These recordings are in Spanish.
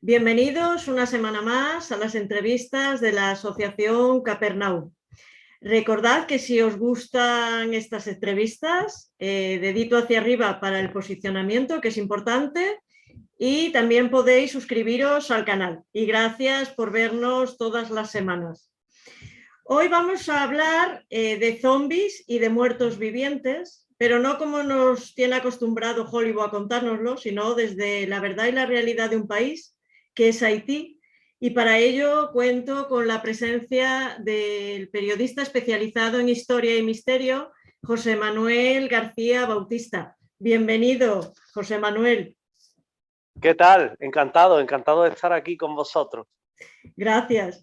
Bienvenidos una semana más a las entrevistas de la Asociación Capernaum. Recordad que si os gustan estas entrevistas, dedito hacia arriba para el posicionamiento, que es importante, y también podéis suscribiros al canal. Y gracias por vernos todas las semanas. Hoy vamos a hablar de zombies y de muertos vivientes, pero no como nos tiene acostumbrado Hollywood a contárnoslo, sino desde la verdad y la realidad de un país, que es Haití. Y para ello cuento con la presencia del periodista especializado en historia y misterio, José Manuel García Bautista. Bienvenido, José Manuel. ¿Qué tal? Encantado de estar aquí con vosotros. Gracias.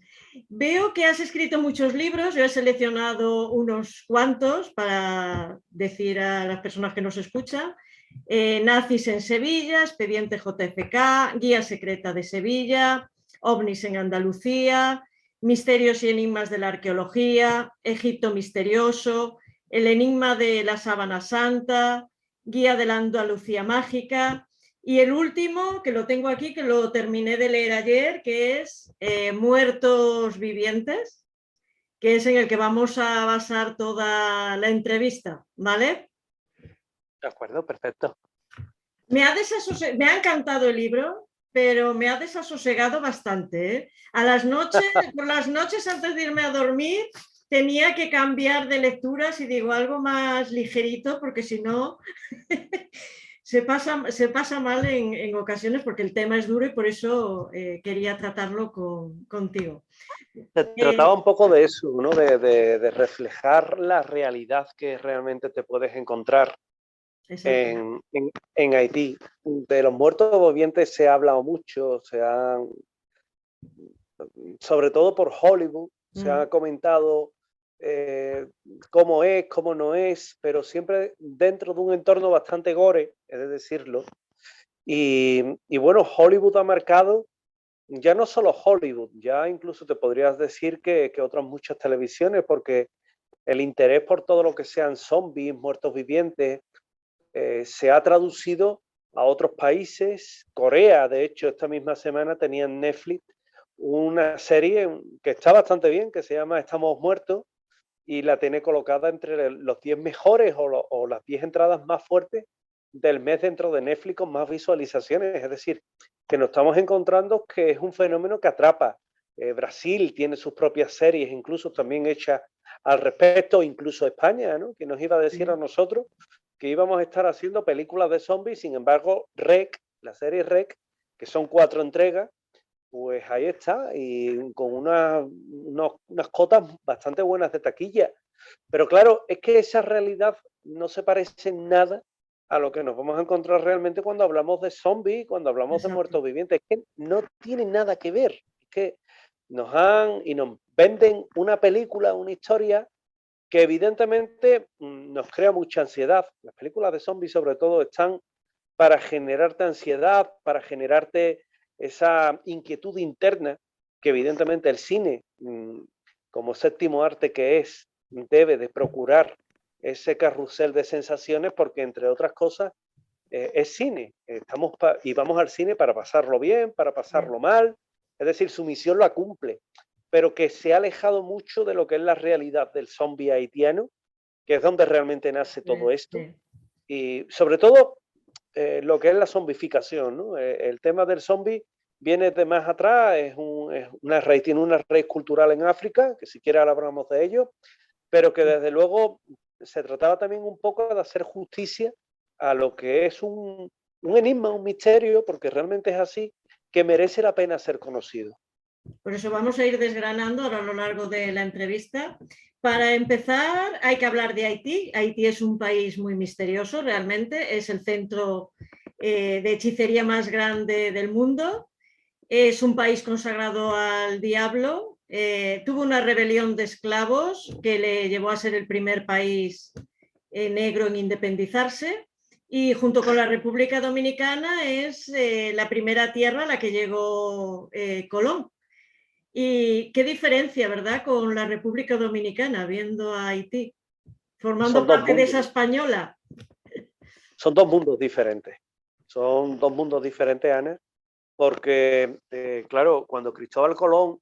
Veo que has escrito muchos libros, yo he seleccionado unos cuantos para decir a las personas que nos escuchan. Nazis en Sevilla, Expediente JFK, Guía Secreta de Sevilla, OVNIs en Andalucía, Misterios y Enigmas de la Arqueología, Egipto Misterioso, El Enigma de la Sábana Santa, Guía de la Andalucía Mágica. Y el último, que lo tengo aquí, que lo terminé de leer ayer, que es Muertos Vivientes, que es en el que vamos a basar toda la entrevista, ¿vale? De acuerdo, perfecto. Me ha encantado el libro, pero me ha desasosegado bastante, ¿eh? Por las noches antes de irme a dormir, tenía que cambiar de lecturas y digo algo más ligerito, porque si no... Se pasa mal en ocasiones porque el tema es duro y por eso quería tratarlo contigo. Se trataba un poco de eso, ¿no? De reflejar la realidad que realmente te puedes encontrar en Haití. De los muertos vivientes se ha hablado mucho, sobre todo por Hollywood, se ha comentado cómo es, cómo no es, pero siempre dentro de un entorno bastante gore, he de decirlo. Y bueno, Hollywood ha marcado, ya no solo Hollywood, ya incluso te podrías decir que otras muchas televisiones, porque el interés por todo lo que sean zombies, muertos vivientes, se ha traducido a otros países. Corea, de hecho, esta misma semana tenía en Netflix una serie que está bastante bien, que se llama Estamos Muertos, y la tiene colocada entre los 10 mejores o las 10 entradas más fuertes del mes dentro de Netflix con más visualizaciones. Es decir, que nos estamos encontrando que es un fenómeno que atrapa. Brasil tiene sus propias series, incluso también hechas al respecto, incluso España, ¿no? Que nos iba a decir a nosotros que íbamos a estar haciendo películas de zombies. Sin embargo, REC, la serie REC, que son 4 entregas, pues ahí está, y con unas cotas bastante buenas de taquilla. Pero claro, es que esa realidad no se parece en nada a lo que nos vamos a encontrar realmente cuando hablamos de zombies, cuando hablamos de muertos vivientes. Es que no tiene nada que ver. Es que nos venden una película, una historia que evidentemente nos crea mucha ansiedad. Las películas de zombies sobre todo están para generarte ansiedad, para generarte esa inquietud interna que evidentemente el cine, como séptimo arte que es, debe de procurar ese carrusel de sensaciones, porque entre otras cosas es cine. Y vamos al cine para pasarlo bien, para pasarlo mal, es decir, su misión la cumple, pero que se ha alejado mucho de lo que es la realidad del zombie haitiano, que es donde realmente nace todo esto, y sobre todo lo que es la zombificación, ¿no? El tema del zombie viene de más atrás, tiene una raíz cultural en África, que siquiera ahora hablamos de ello, pero que desde luego se trataba también un poco de hacer justicia a lo que es un enigma, un misterio, porque realmente es así, que merece la pena ser conocido. Por eso vamos a ir desgranando ahora a lo largo de la entrevista. Para empezar, hay que hablar de Haití. Haití es un país muy misterioso, realmente. Es el centro de hechicería más grande del mundo. Es un país consagrado al diablo. Tuvo una rebelión de esclavos que le llevó a ser el primer país negro en independizarse. Y junto con la República Dominicana es la primera tierra a la que llegó Colón. Y qué diferencia, ¿verdad?, con la República Dominicana, viendo a Haití, formando parte de esa española. Son dos mundos diferentes. Son dos mundos diferentes, Ana. porque, claro, cuando Cristóbal Colón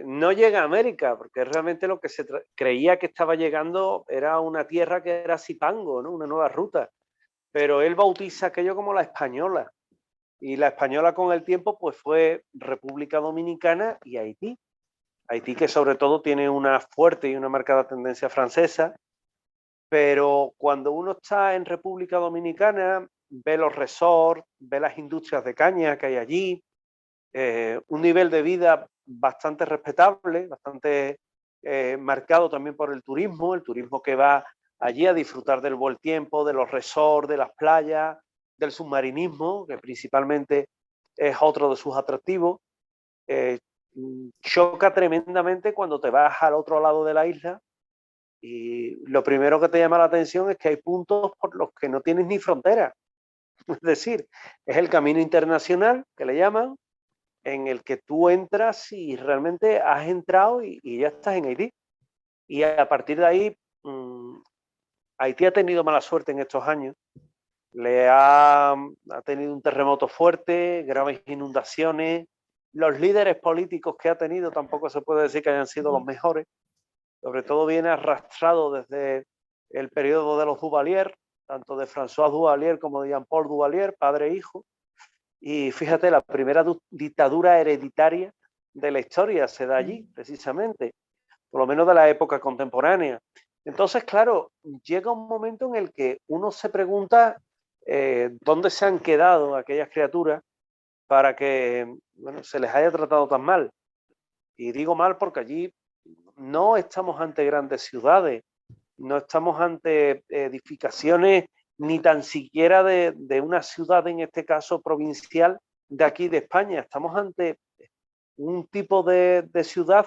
no llega a América, porque realmente lo que se creía que estaba llegando era una tierra que era Zipango, ¿no? Una nueva ruta, pero él bautiza aquello como la Española, y la Española con el tiempo pues fue República Dominicana y Haití. Haití que sobre todo tiene una fuerte y una marcada tendencia francesa, pero cuando uno está en República Dominicana, ve los resorts, ve las industrias de caña que hay allí, un nivel de vida bastante respetable, bastante marcado también por el turismo que va allí a disfrutar del buen tiempo, de los resorts, de las playas, del submarinismo, que principalmente es otro de sus atractivos. Choca tremendamente cuando te vas al otro lado de la isla y lo primero que te llama la atención es que hay puntos por los que no tienes ni frontera. Es decir, es el camino internacional, que le llaman, en el que tú entras y realmente has entrado y ya estás en Haití. Y a partir de ahí, Haití ha tenido mala suerte en estos años. Ha tenido un terremoto fuerte, graves inundaciones. Los líderes políticos que ha tenido tampoco se puede decir que hayan sido los mejores. Sobre todo viene arrastrado desde el periodo de los Duvalier, tanto de François Duvalier como de Jean-Paul Duvalier, padre e hijo. Y fíjate, la primera dictadura hereditaria de la historia se da allí, precisamente, por lo menos de la época contemporánea. Entonces, claro, llega un momento en el que uno se pregunta dónde se han quedado aquellas criaturas para que se les haya tratado tan mal. Y digo mal porque allí no estamos ante grandes ciudades, no estamos ante edificaciones ni tan siquiera de una ciudad, en este caso provincial, de aquí de España. Estamos ante un tipo de ciudad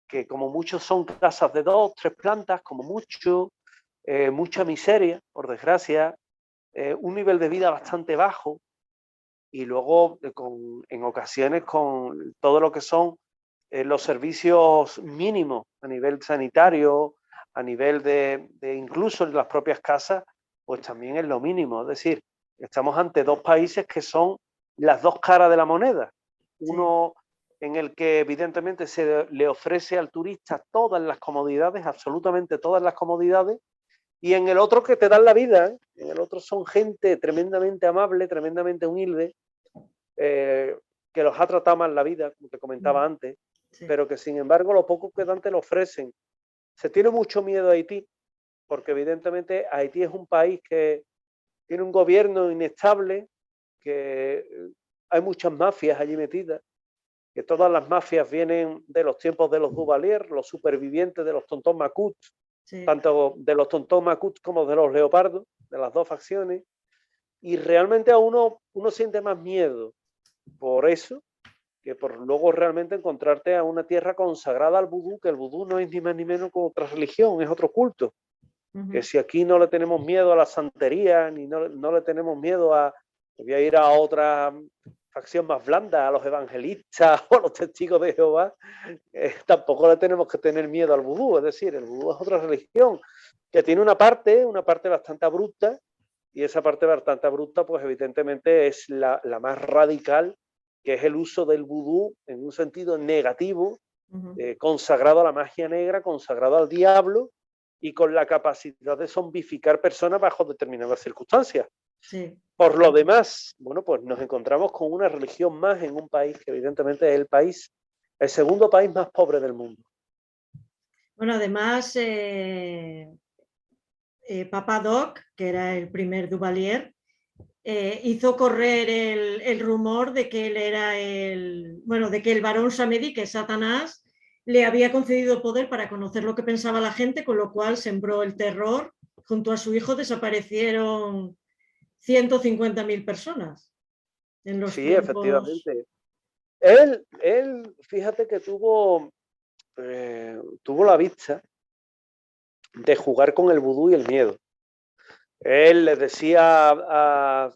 que como mucho son casas de 2, 3 plantas, como mucho, mucha miseria, por desgracia, un nivel de vida bastante bajo y luego en ocasiones con todo lo que son los servicios mínimos a nivel sanitario, a nivel de incluso en las propias casas, pues también es lo mínimo. Es decir, estamos ante dos países que son las dos caras de la moneda. Uno en el que evidentemente se le ofrece al turista todas las comodidades, absolutamente todas las comodidades, y en el otro que te dan la vida, ¿eh? En el otro son gente tremendamente amable, tremendamente humilde, que los ha tratado mal la vida, como te comentaba antes, pero que sin embargo lo poco que dan te lo ofrecen. Se tiene mucho miedo a Haití, porque evidentemente Haití es un país que tiene un gobierno inestable, que hay muchas mafias allí metidas, que todas las mafias vienen de los tiempos de los Duvalier, los supervivientes de los Tontón Macut, tanto de los Tontón Macut como de los Leopardos, de las dos facciones, y realmente a uno siente más miedo por eso que por luego realmente encontrarte a una tierra consagrada al vudú, que el vudú no es ni más ni menos que otra religión, es otro culto. Que si aquí no le tenemos miedo a la santería, ni no le tenemos miedo a, voy a ir a otra facción más blanda, a los evangelistas o a los testigos de Jehová, tampoco le tenemos que tener miedo al vudú. Es decir, el vudú es otra religión que tiene una parte bastante abrupta, y esa parte bastante abrupta pues evidentemente es la más radical, que es el uso del vudú en un sentido negativo, consagrado a la magia negra, consagrado al diablo, y con la capacidad de zombificar personas bajo determinadas circunstancias. Sí. Por lo demás, bueno, pues nos encontramos con una religión más en un país que evidentemente es el segundo país más pobre del mundo. Bueno, además, Papa Doc, que era el primer Duvalier, hizo correr el rumor de que él era de que el varón Samedi, que es Satanás, le había concedido poder para conocer lo que pensaba la gente, con lo cual sembró el terror. Junto a su hijo desaparecieron 150.000 personas en los Sí, tiempos. Efectivamente. Él, fíjate que tuvo la vista de jugar con el vudú y el miedo. Él les decía a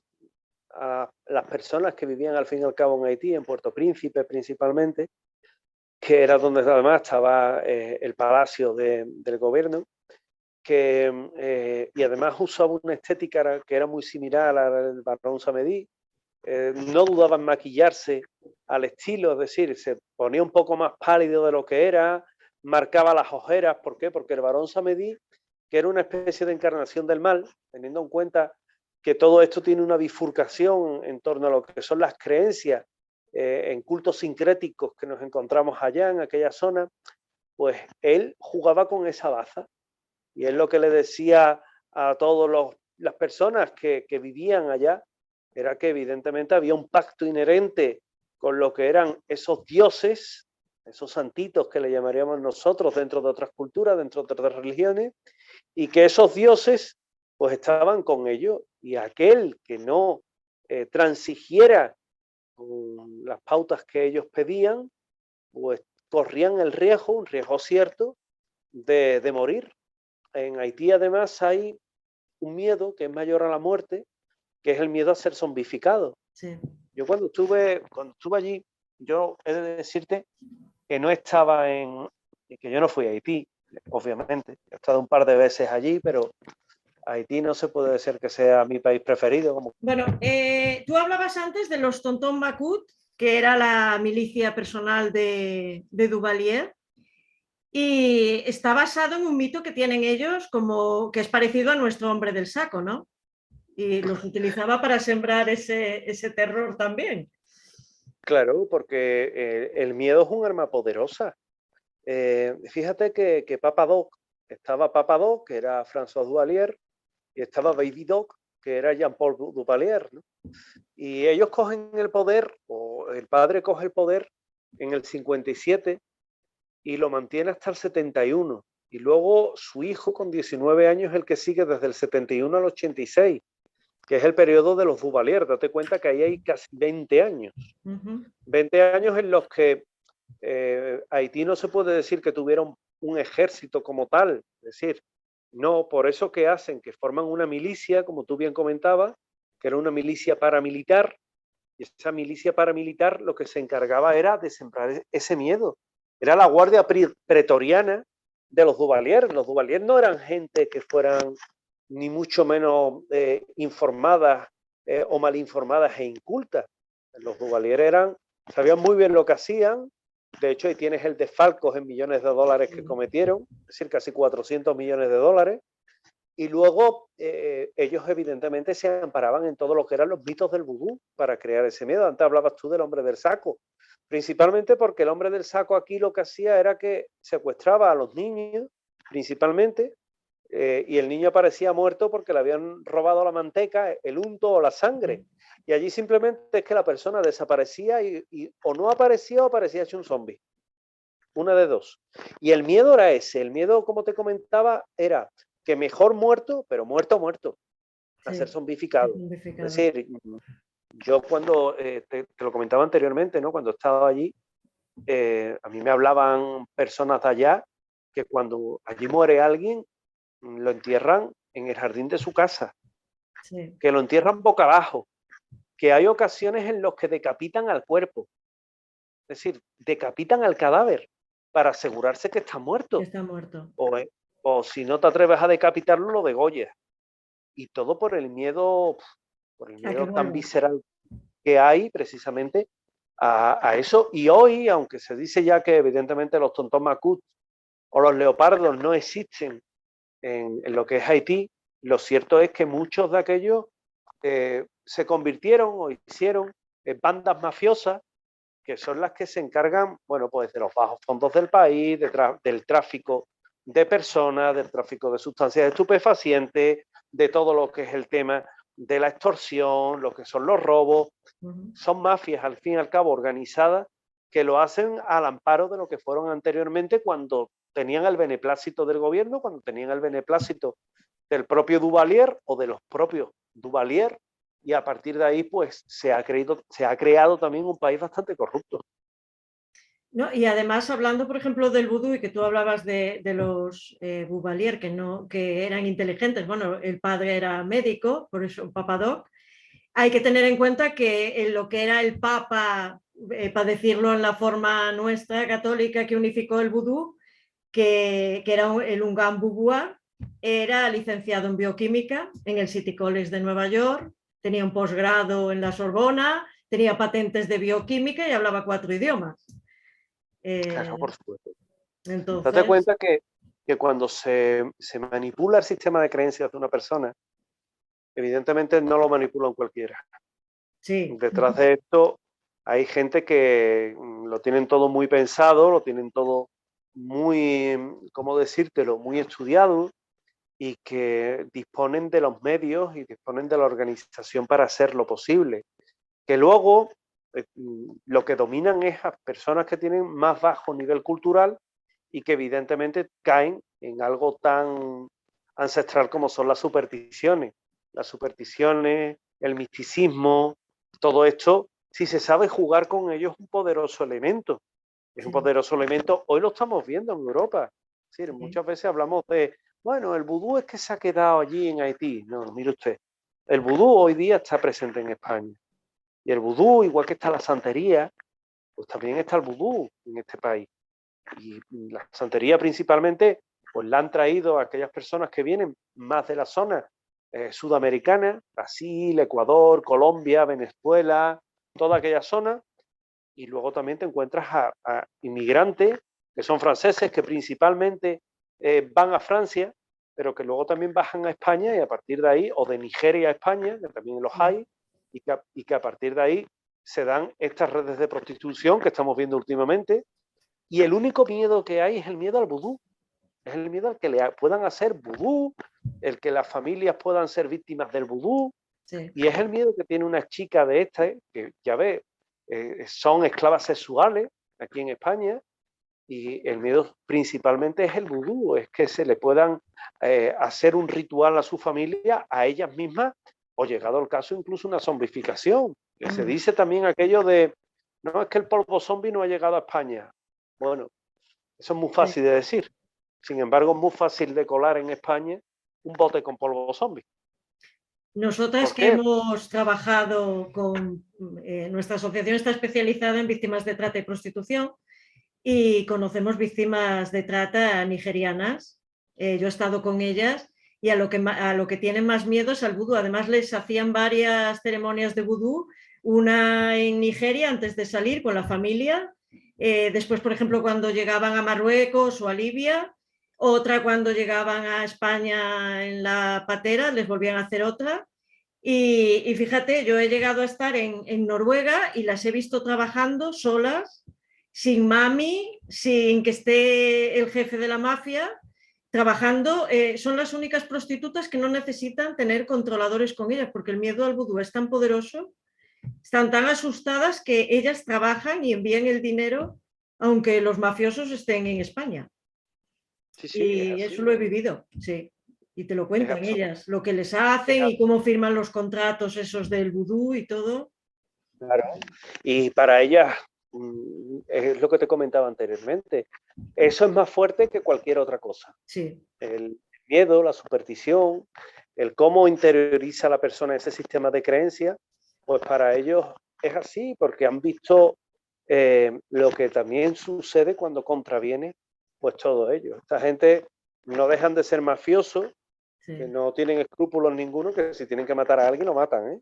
las personas que vivían al fin y al cabo en Haití, en Puerto Príncipe principalmente, que era donde además estaba el palacio del gobierno, y además usaba una estética que era muy similar a la del barón Samedi, no dudaba en maquillarse al estilo, es decir, se ponía un poco más pálido de lo que era, marcaba las ojeras. ¿Por qué? Porque el Barón Samedi, que era una especie de encarnación del mal, teniendo en cuenta que todo esto tiene una bifurcación en torno a lo que son las creencias en cultos sincréticos que nos encontramos allá en aquella zona, pues él jugaba con esa baza y es lo que le decía a todas las personas que vivían allá, era que evidentemente había un pacto inherente con lo que eran esos dioses, esos santitos que le llamaríamos nosotros dentro de otras culturas, dentro de otras religiones, y que esos dioses pues estaban con ellos, y aquel que no transigiera con las pautas que ellos pedían, pues corrían el riesgo, un riesgo cierto, de morir. En Haití además hay un miedo que es mayor a la muerte, que es el miedo a ser zombificado. Sí. Yo cuando estuve allí, yo he de decirte que no estaba que yo no fui a Haití, obviamente. He estado un par de veces allí, pero Haití no se puede decir que sea mi país preferido. Bueno, tú hablabas antes de los Tonton Macoute, que era la milicia personal de Duvalier, y está basado en un mito que tienen ellos, como que es parecido a nuestro hombre del saco, ¿no? Y los utilizaba para sembrar ese terror también. Claro, porque el miedo es un arma poderosa. Fíjate que Papa Doc, estaba Papa Doc, que era François Duvalier, y estaba Baby Doc, que era Jean-Paul Duvalier, ¿no? Y ellos cogen el poder, o el padre coge el poder en el 57 y lo mantiene hasta el 71. Y luego su hijo con 19 años es el que sigue desde el 71 al 86, que es el periodo de los Duvalier. Date cuenta que ahí hay casi 20 años. 20 años en los que Haití no se puede decir que tuviera un ejército como tal. Es decir, no, por eso que hacen, que forman una milicia, como tú bien comentabas, que era una milicia paramilitar, y esa milicia paramilitar lo que se encargaba era de sembrar ese miedo. Era la guardia pretoriana de los Duvalier. Los Duvalier no eran gente que fueran ni mucho menos informadas o mal informadas e incultas. Los Duvalier sabían muy bien lo que hacían. De hecho, ahí tienes el desfalco en millones de dólares que cometieron, es decir, casi 400 millones de dólares. Y luego ellos evidentemente se amparaban en todo lo que eran los mitos del vudú para crear ese miedo. Antes hablabas tú del hombre del saco, principalmente porque el hombre del saco aquí lo que hacía era que secuestraba a los niños, principalmente, y el niño aparecía muerto porque le habían robado la manteca, el unto o la sangre. Y allí simplemente es que la persona desaparecía y o no aparecía o aparecía hecho un zombie. Una de dos. Y el miedo era ese. El miedo, como te comentaba, era que mejor muerto, pero muerto, a Sí, ser zombificado. Es decir, yo cuando, te lo comentaba anteriormente, ¿no? Cuando estaba allí, a mí me hablaban personas de allá que cuando allí muere alguien, lo entierran en el jardín de su casa, sí. que lo entierran boca abajo, que hay ocasiones en los que decapitan al cuerpo, es decir, decapitan al cadáver para asegurarse que está muerto. Que está muerto. O si no te atreves a decapitarlo, lo degollas. Y todo por el miedo tan visceral que hay precisamente a eso. Y hoy, aunque se dice ya que evidentemente los Tonton Macoute o los leopardos no existen en lo que es Haití, lo cierto es que muchos de aquellos se convirtieron o hicieron bandas mafiosas que son las que se encargan, bueno, pues de los bajos fondos del país, del tráfico de personas, del tráfico de sustancias estupefacientes, de todo lo que es el tema de la extorsión, lo que son los robos. Son mafias, al fin y al cabo, organizadas, que lo hacen al amparo de lo que fueron anteriormente cuando tenían el beneplácito del gobierno, cuando tenían el beneplácito del propio Duvalier o de los propios Duvalier, y a partir de ahí pues se ha creado también un país bastante corrupto. No, y además, hablando, por ejemplo, del vudú y que tú hablabas de los Duvalier, que eran inteligentes, bueno, el padre era médico, por eso Papa Doc, hay que tener en cuenta que en lo que era el Papa, para decirlo en la forma nuestra católica que unificó el vudú, que era el Ungan Bubua, era licenciado en bioquímica en el City College de Nueva York, tenía un posgrado en la Sorbona, tenía patentes de bioquímica y hablaba 4 idiomas. Claro, por supuesto. Date Entonces, cuenta que cuando se manipula el sistema de creencias de una persona, evidentemente no lo manipulan cualquiera. sí. Detrás de esto hay gente que lo tienen todo muy pensado, lo tienen todo muy, ¿cómo decírtelo?, muy estudiado, y que disponen de los medios y disponen de la organización para hacerlo posible. Que luego lo que dominan es a personas que tienen más bajo nivel cultural y que evidentemente caen en algo tan ancestral como son las supersticiones. Las supersticiones, el misticismo, todo esto, si se sabe jugar con ellos, es un poderoso elemento. Es un Sí, poderoso elemento. Hoy lo estamos viendo en Europa. Es decir, sí. muchas veces hablamos de, bueno, el vudú es que se ha quedado allí en Haití. No, mire usted, el vudú hoy día está presente en España. Y el vudú, igual que está la santería, pues también está el vudú en este país. Y la santería principalmente, pues la han traído a aquellas personas que vienen más de la zona sudamericana, Brasil, Ecuador, Colombia, Venezuela, toda aquella zona. Y luego también te encuentras a inmigrantes que son franceses, que principalmente van a Francia, pero que luego también bajan a España y a partir de ahí, o de Nigeria a España, que también los hay, y que a partir de ahí se dan estas redes de prostitución que estamos viendo últimamente. Y el único miedo que hay es el miedo al vudú. Es el miedo al que le puedan hacer vudú, el que las familias puedan ser víctimas del vudú. Sí. Y es el miedo que tiene una chica de estas, que ya ves, son esclavas sexuales aquí en España. Y el miedo principalmente es el vudú, es que se le puedan hacer un ritual a su familia, a ellas mismas, o llegado el caso incluso una zombificación. Que se dice también aquello de, no, es que el polvo zombie no ha llegado a España. Bueno, eso es muy Sí. fácil de decir. Sin embargo, es muy fácil de colar en España un bote con polvo zombie. Nosotras ¿Por que qué? hemos trabajado con, nuestra asociación está especializada en víctimas de trata y prostitución y conocemos víctimas de trata nigerianas. Yo he estado con ellas y a lo que tienen más miedo es al vudú. Además les hacían varias ceremonias de vudú, una en Nigeria antes de salir con la familia, después, por ejemplo, cuando llegaban a Marruecos o a Libia, otra cuando llegaban a España en la patera, les volvían a hacer otra. Y fíjate, yo he llegado a estar en Noruega y las he visto trabajando solas, sin mami, sin que esté el jefe de la mafia, trabajando. Son las únicas prostitutas que no necesitan tener controladores con ellas, porque el miedo al vudú es tan poderoso, están tan asustadas que ellas trabajan y envían el dinero, aunque los mafiosos estén en España. Sí, sí, es Y así. eso lo he vivido, sí. Y te lo Es cuentan absoluto. ellas, lo que les hacen y cómo firman los contratos esos del vudú y todo. Claro. Y para ellas, es lo que te comentaba anteriormente, eso es más fuerte que cualquier otra cosa. Sí. El miedo, la superstición, el cómo interioriza la persona ese sistema de creencias, pues para ellos es así, porque han visto lo que también sucede cuando contraviene pues todo ello. Esta gente no dejan de ser mafiosos, que Sí. no tienen escrúpulos ninguno, que si tienen que matar a alguien lo matan, ¿eh?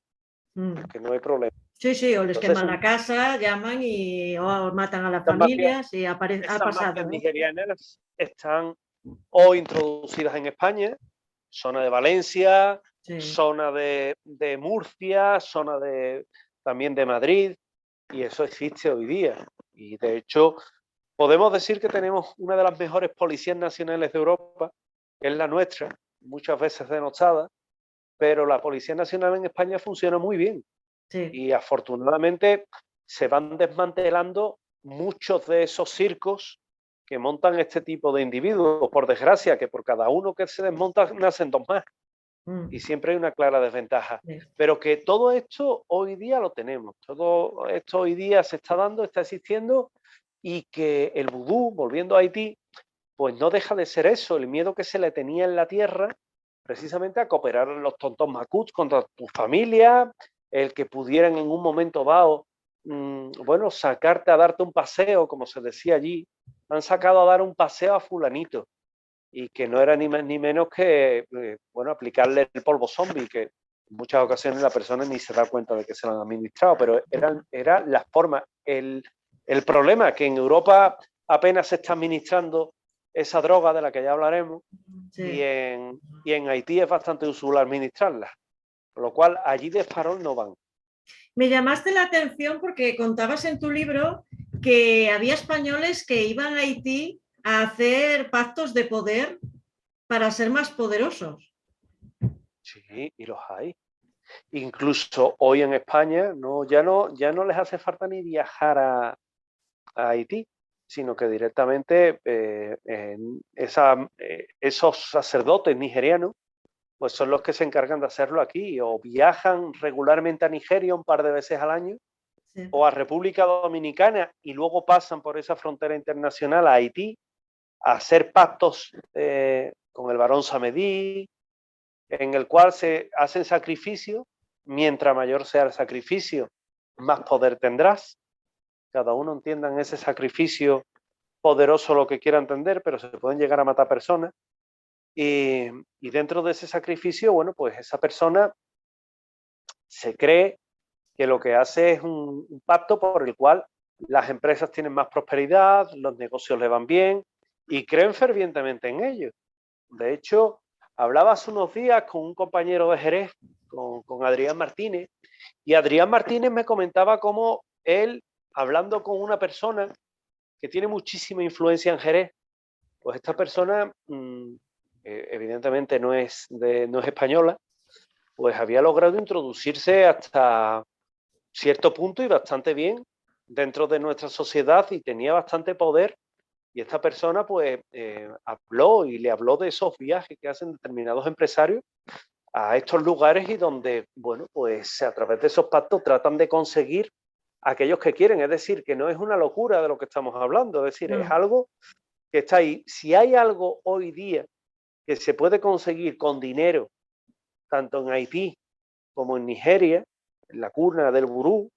Mm. Que no hay problema. Sí, sí, o les Entonces queman son la casa, llaman y o matan a la estas mafias, familia, sí, ha esas mafias pasado, ¿eh? nigerianas están o introducidas en España, zona de Valencia, Sí. zona de Murcia, zona también de Madrid, y eso existe hoy día. Y de hecho, podemos decir que tenemos una de las mejores policías nacionales de Europa, que es la nuestra, muchas veces denostada, pero la Policía Nacional en España funciona muy bien. Sí. Y afortunadamente se van desmantelando muchos de esos circos que montan este tipo de individuos. Por desgracia, que por cada uno que se desmonta nacen dos más. Y Mm. siempre hay una clara desventaja. Sí. Pero que todo esto hoy día lo tenemos. Todo esto hoy día se está dando, está existiendo. Y que el vudú, volviendo a Haití, pues no deja de ser eso, el miedo que se le tenía en la tierra, precisamente a cooperar los tontos macuts contra tu familia, el que pudieran en un momento dado, bueno, sacarte a darte un paseo, como se decía allí, han sacado a dar un paseo a fulanito, y que no era ni más ni menos que, bueno, aplicarle el polvo zombie, que muchas ocasiones la persona ni se da cuenta de que se lo han administrado, pero era la forma. El problema que en Europa apenas se está administrando esa droga de la que ya hablaremos, sí. y en Haití es bastante usual administrarla, con lo cual allí de farol no van. Me llamaste la atención porque contabas en tu libro que había españoles que iban a Haití a hacer pactos de poder para ser más poderosos. Sí, y los hay. Incluso hoy en España ya no les hace falta ni viajar a Haití, sino que directamente esos sacerdotes nigerianos pues son los que se encargan de hacerlo aquí, o viajan regularmente a Nigeria un par de veces al año, sí. O a República Dominicana, y luego pasan por esa frontera internacional a Haití a hacer pactos con el barón Samedí, en el cual se hacen sacrificios. Mientras mayor sea el sacrificio, más poder tendrás. Cada uno entienda en ese sacrificio poderoso lo que quiera entender, pero se pueden llegar a matar personas. Y dentro de ese sacrificio, bueno, pues esa persona se cree que lo que hace es un pacto por el cual las empresas tienen más prosperidad, los negocios le van bien y creen fervientemente en ello. De hecho, hablaba hace unos días con un compañero de Jerez, con Adrián Martínez, y Adrián Martínez me comentaba cómo él, hablando con una persona que tiene muchísima influencia en Jerez, pues esta persona evidentemente no es española, pues había logrado introducirse hasta cierto punto y bastante bien dentro de nuestra sociedad y tenía bastante poder. Y esta persona pues habló de esos viajes que hacen determinados empresarios a estos lugares y donde, bueno, pues a través de esos pactos tratan de conseguir aquellos que quieren. Es decir, que no es una locura de lo que estamos hablando, es decir, es algo que está ahí. Si hay algo hoy día que se puede conseguir con dinero, tanto en Haití como en Nigeria, en la cuna del vudú,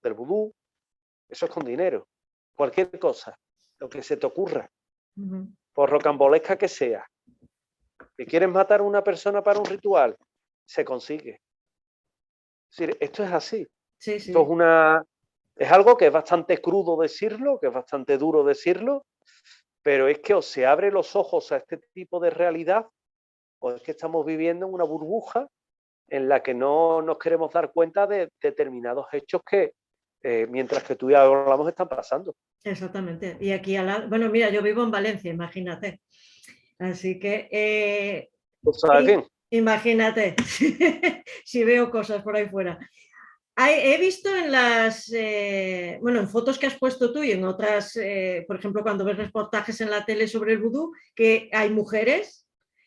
eso es con dinero. Cualquier cosa, lo que se te ocurra, por rocambolesca que sea. Que quieres matar a una persona para un ritual, se consigue. Es decir, esto es así. Sí, sí. Esto es algo que es bastante crudo decirlo, que es bastante duro decirlo, pero es que o se abre los ojos a este tipo de realidad, o es que estamos viviendo en una burbuja en la que no nos queremos dar cuenta de determinados hechos que, mientras que tú y yo hablamos, están pasando. Exactamente. Y aquí, bueno, mira, yo vivo en Valencia, imagínate. Así que... ¿Lo sabes bien? Imagínate, si veo cosas por ahí fuera. He visto en en fotos que has puesto tú y en otras, por ejemplo, cuando ves reportajes en la tele sobre el vudú, que hay mujeres.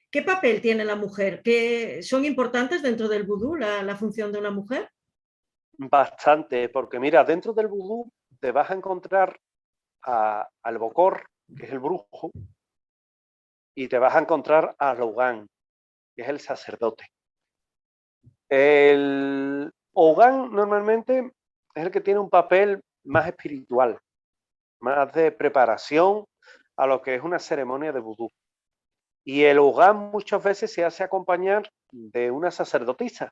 ¿Qué papel tiene la mujer? ¿Qué son importantes dentro del vudú, la función de una mujer? Bastante, porque mira, dentro del vudú te vas a encontrar al bokor, que es el brujo, y te vas a encontrar al Ogán, que es el sacerdote. El Ogán normalmente es el que tiene un papel más espiritual, más de preparación a lo que es una ceremonia de vudú. Y el Ogán muchas veces se hace acompañar de una sacerdotisa.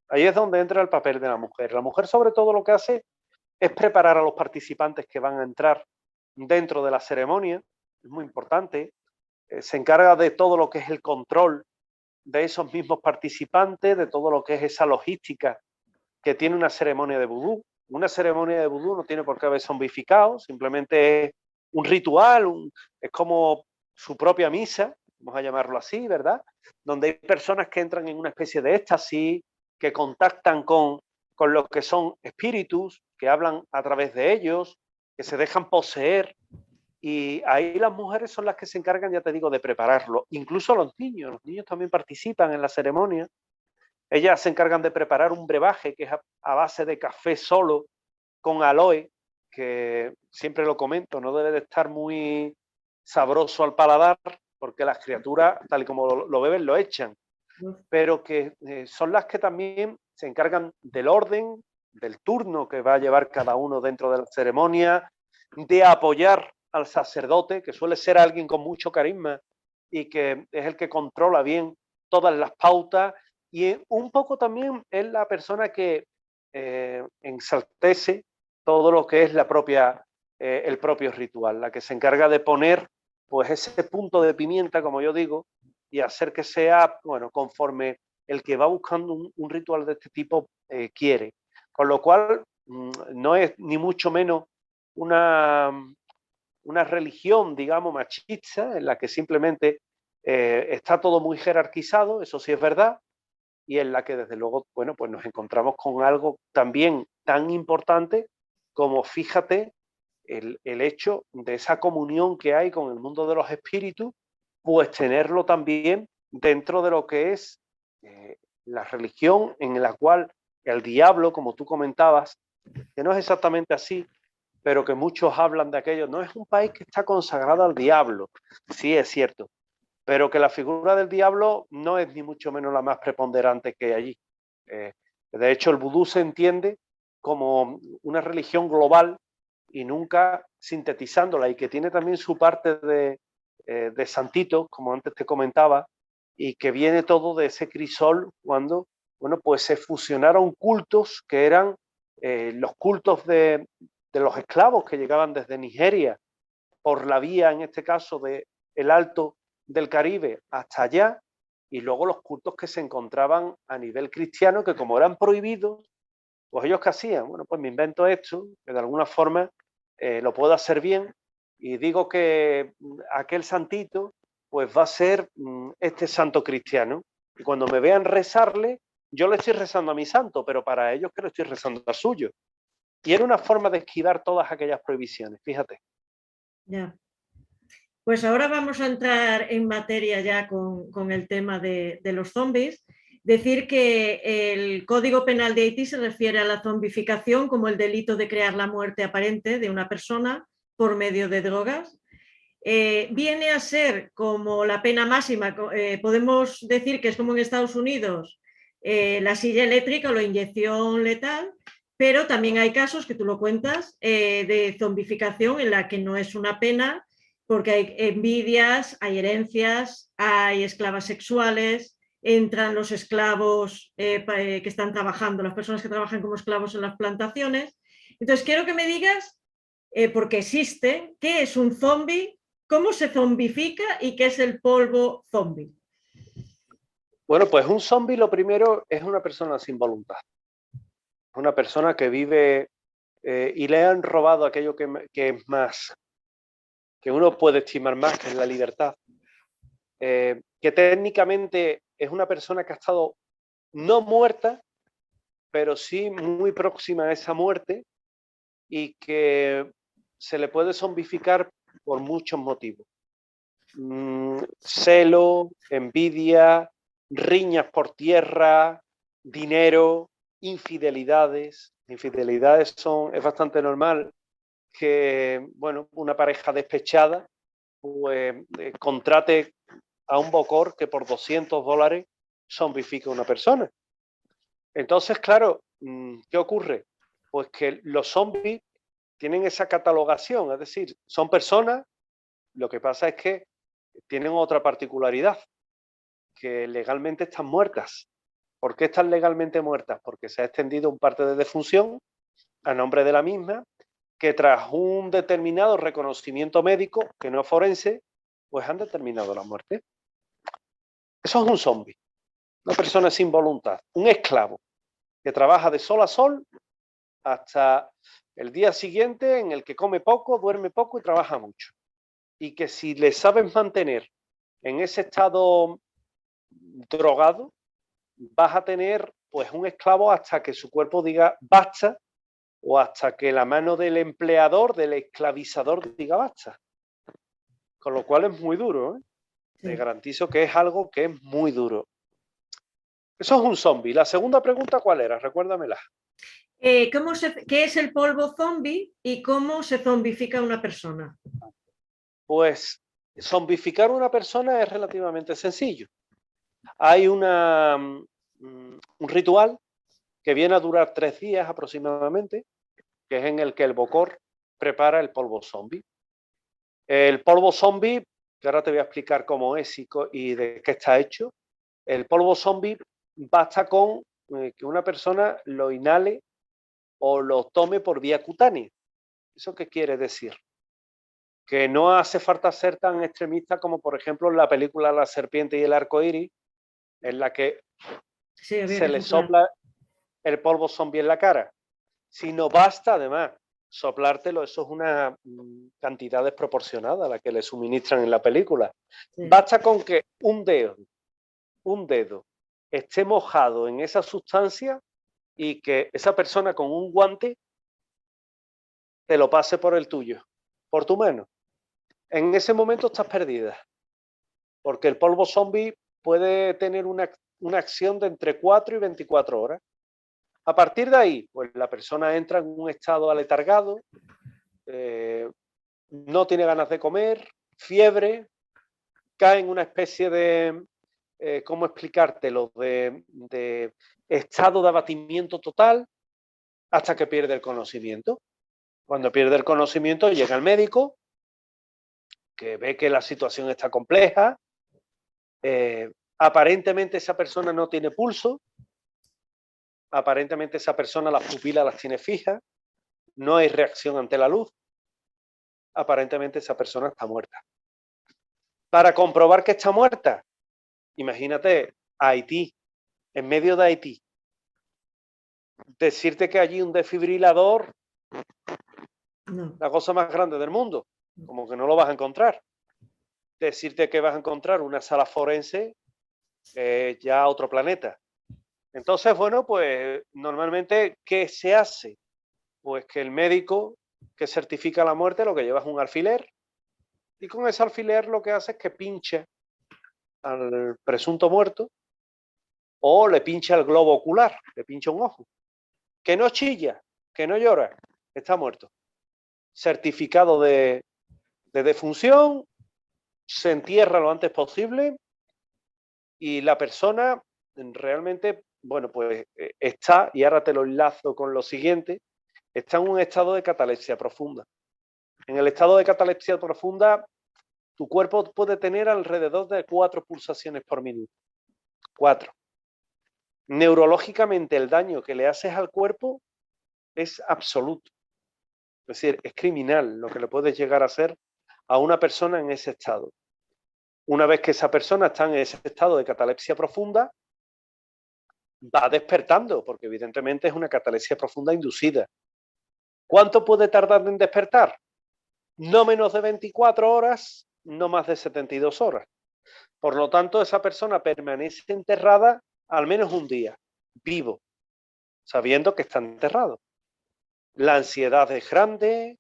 Ahí es donde entra el papel de la mujer. La mujer sobre todo lo que hace es preparar a los participantes que van a entrar dentro de la ceremonia. Es muy importante. Se encarga de todo lo que es el control de esos mismos participantes, de todo lo que es esa logística que tiene una ceremonia de vudú. Una ceremonia de vudú no tiene por qué haber zombificado, simplemente es un ritual, es como su propia misa, vamos a llamarlo así, ¿verdad? Donde hay personas que entran en una especie de éxtasis, que contactan con los que son espíritus, que hablan a través de ellos, que se dejan poseer. Y ahí las mujeres son las que se encargan, ya te digo, de prepararlo. Incluso los niños también participan en la ceremonia. Ellas se encargan de preparar un brebaje que es a base de café solo con aloe, que siempre lo comento, no debe de estar muy sabroso al paladar, porque las criaturas, tal y como lo beben, lo echan. Pero que son las que también se encargan del orden, del turno que va a llevar cada uno dentro de la ceremonia, de apoyar al sacerdote, que suele ser alguien con mucho carisma y que es el que controla bien todas las pautas Y un poco también es la persona que ensaltece todo lo que es el propio ritual, la que se encarga de poner pues ese punto de pimienta, como yo digo, y hacer que sea, bueno, conforme el que va buscando un ritual de este tipo quiere. Con lo cual, no es ni mucho menos una religión, digamos, machista, en la que simplemente está todo muy jerarquizado, eso sí es verdad, y en la que desde luego, bueno, pues nos encontramos con algo también tan importante como, fíjate, el hecho de esa comunión que hay con el mundo de los espíritus, pues tenerlo también dentro de lo que es la religión en la cual el diablo, como tú comentabas, que no es exactamente así, pero que muchos hablan de aquello, no es un país que está consagrado al diablo, sí es cierto, pero que la figura del diablo no es ni mucho menos la más preponderante que hay allí. De hecho, el vudú se entiende como una religión global y nunca sintetizándola, y que tiene también su parte de santitos, como antes te comentaba, y que viene todo de ese crisol cuando, bueno, pues se fusionaron cultos que eran los cultos de los esclavos que llegaban desde Nigeria por la vía, en este caso, del Alto del Caribe hasta allá, y luego los cultos que se encontraban a nivel cristiano, que como eran prohibidos, pues ellos ¿qué hacían? Bueno, pues me invento esto, que de alguna forma lo puedo hacer bien, y digo que aquel santito pues va a ser este santo cristiano, y cuando me vean rezarle, yo le estoy rezando a mi santo, pero para ellos que le estoy rezando al suyo. Y era una forma de esquivar todas aquellas prohibiciones, fíjate. Ya. Pues ahora vamos a entrar en materia ya con el tema de los zombies. Decir que el Código Penal de Haití se refiere a la zombificación como el delito de crear la muerte aparente de una persona por medio de drogas. Viene a ser como la pena máxima, podemos decir que es como en Estados Unidos, la silla eléctrica o la inyección letal, pero también hay casos que tú lo cuentas de zombificación en la que no es una pena porque hay envidias, hay herencias, hay esclavas sexuales, entran los esclavos que están trabajando, las personas que trabajan como esclavos en las plantaciones. Entonces quiero que me digas, porque existe, qué es un zombie, cómo se zombifica y qué es el polvo zombie. Bueno, pues un zombie lo primero es una persona sin voluntad. Una persona que vive y le han robado aquello que es más, que uno puede estimar más, que es la libertad. Que técnicamente es una persona que ha estado no muerta, pero sí muy próxima a esa muerte, y que se le puede zombificar por muchos motivos. Celo, envidia, riñas por tierra, dinero, infidelidades. Infidelidades es bastante normal que, bueno, una pareja despechada pues contrate a un bocor que por $200 zombifica a una persona. Entonces, claro, ¿qué ocurre? Pues que los zombies tienen esa catalogación, es decir, son personas, lo que pasa es que tienen otra particularidad, que legalmente están muertas. ¿Por qué están legalmente muertas? Porque se ha extendido un parte de defunción a nombre de la misma, que tras un determinado reconocimiento médico, que no es forense, pues han determinado la muerte. Eso es un zombie, una persona sin voluntad, un esclavo que trabaja de sol a sol hasta el día siguiente, en el que come poco, duerme poco y trabaja mucho. Y que si le sabes mantener en ese estado drogado, vas a tener pues un esclavo hasta que su cuerpo diga basta, o hasta que la mano del empleador, del esclavizador, diga basta. Con lo cual es muy duro, ¿eh? Sí. Te garantizo que es algo que es muy duro. Eso es un zombie. La segunda pregunta, ¿cuál era? Recuérdamela. ¿Qué es el polvo zombie y cómo se zombifica una persona? Pues zombificar una persona es relativamente sencillo. Hay un ritual que viene a durar 3 días aproximadamente, que es en el que el bocor prepara el polvo zombie. El polvo zombie, que ahora te voy a explicar cómo es y de qué está hecho. El polvo zombie basta con que una persona lo inhale o lo tome por vía cutánea. ¿Eso qué quiere decir? Que no hace falta ser tan extremista como, por ejemplo, en la película La serpiente y el arco iris, en la que Sí, había se que le soplar. sopla el polvo zombie en la cara. Si no basta, además, soplártelo, eso es una cantidad desproporcionada a la que le suministran en la película. Sí. Basta con que un dedo esté mojado en esa sustancia y que esa persona con un guante te lo pase por el tuyo, por tu mano. En ese momento estás perdida, porque el polvo zombie puede tener una acción de entre 4 y 24 horas. A partir de ahí, pues la persona entra en un estado aletargado, no tiene ganas de comer, fiebre, cae en una especie de, ¿cómo explicártelo?, de estado de abatimiento total hasta que pierde el conocimiento. Cuando pierde el conocimiento llega el médico, que ve que la situación está compleja, aparentemente esa persona no tiene pulso, aparentemente esa persona las pupilas las tiene fijas, no hay reacción ante la luz, aparentemente esa persona está muerta. Para comprobar que está muerta, imagínate, Haití, en medio de Haití, decirte que allí un desfibrilador, No. la cosa más grande del mundo, como que no lo vas a encontrar. Decirte que vas a encontrar una sala forense, ya otro planeta. Entonces, bueno, pues normalmente, ¿qué se hace? Pues que el médico que certifica la muerte lo que lleva es un alfiler y con ese alfiler lo que hace es que pincha al presunto muerto o le pincha el globo ocular, le pincha un ojo. Que no chilla, que no llora, está muerto. Certificado de defunción, se entierra lo antes posible y la persona realmente, bueno, pues está, y ahora te lo enlazo con lo siguiente, está en un estado de catalepsia profunda. En el estado de catalepsia profunda, tu cuerpo puede tener alrededor de 4 pulsaciones por minuto. 4. Neurológicamente el daño que le haces al cuerpo es absoluto. Es decir, es criminal lo que le puedes llegar a hacer a una persona en ese estado. Una vez que esa persona está en ese estado de catalepsia profunda, va despertando, porque evidentemente es una catalepsia profunda inducida. ¿Cuánto puede tardar en despertar? No menos de 24 horas, no más de 72 horas. Por lo tanto, esa persona permanece enterrada al menos un día, vivo, sabiendo que está enterrado. La ansiedad es grande,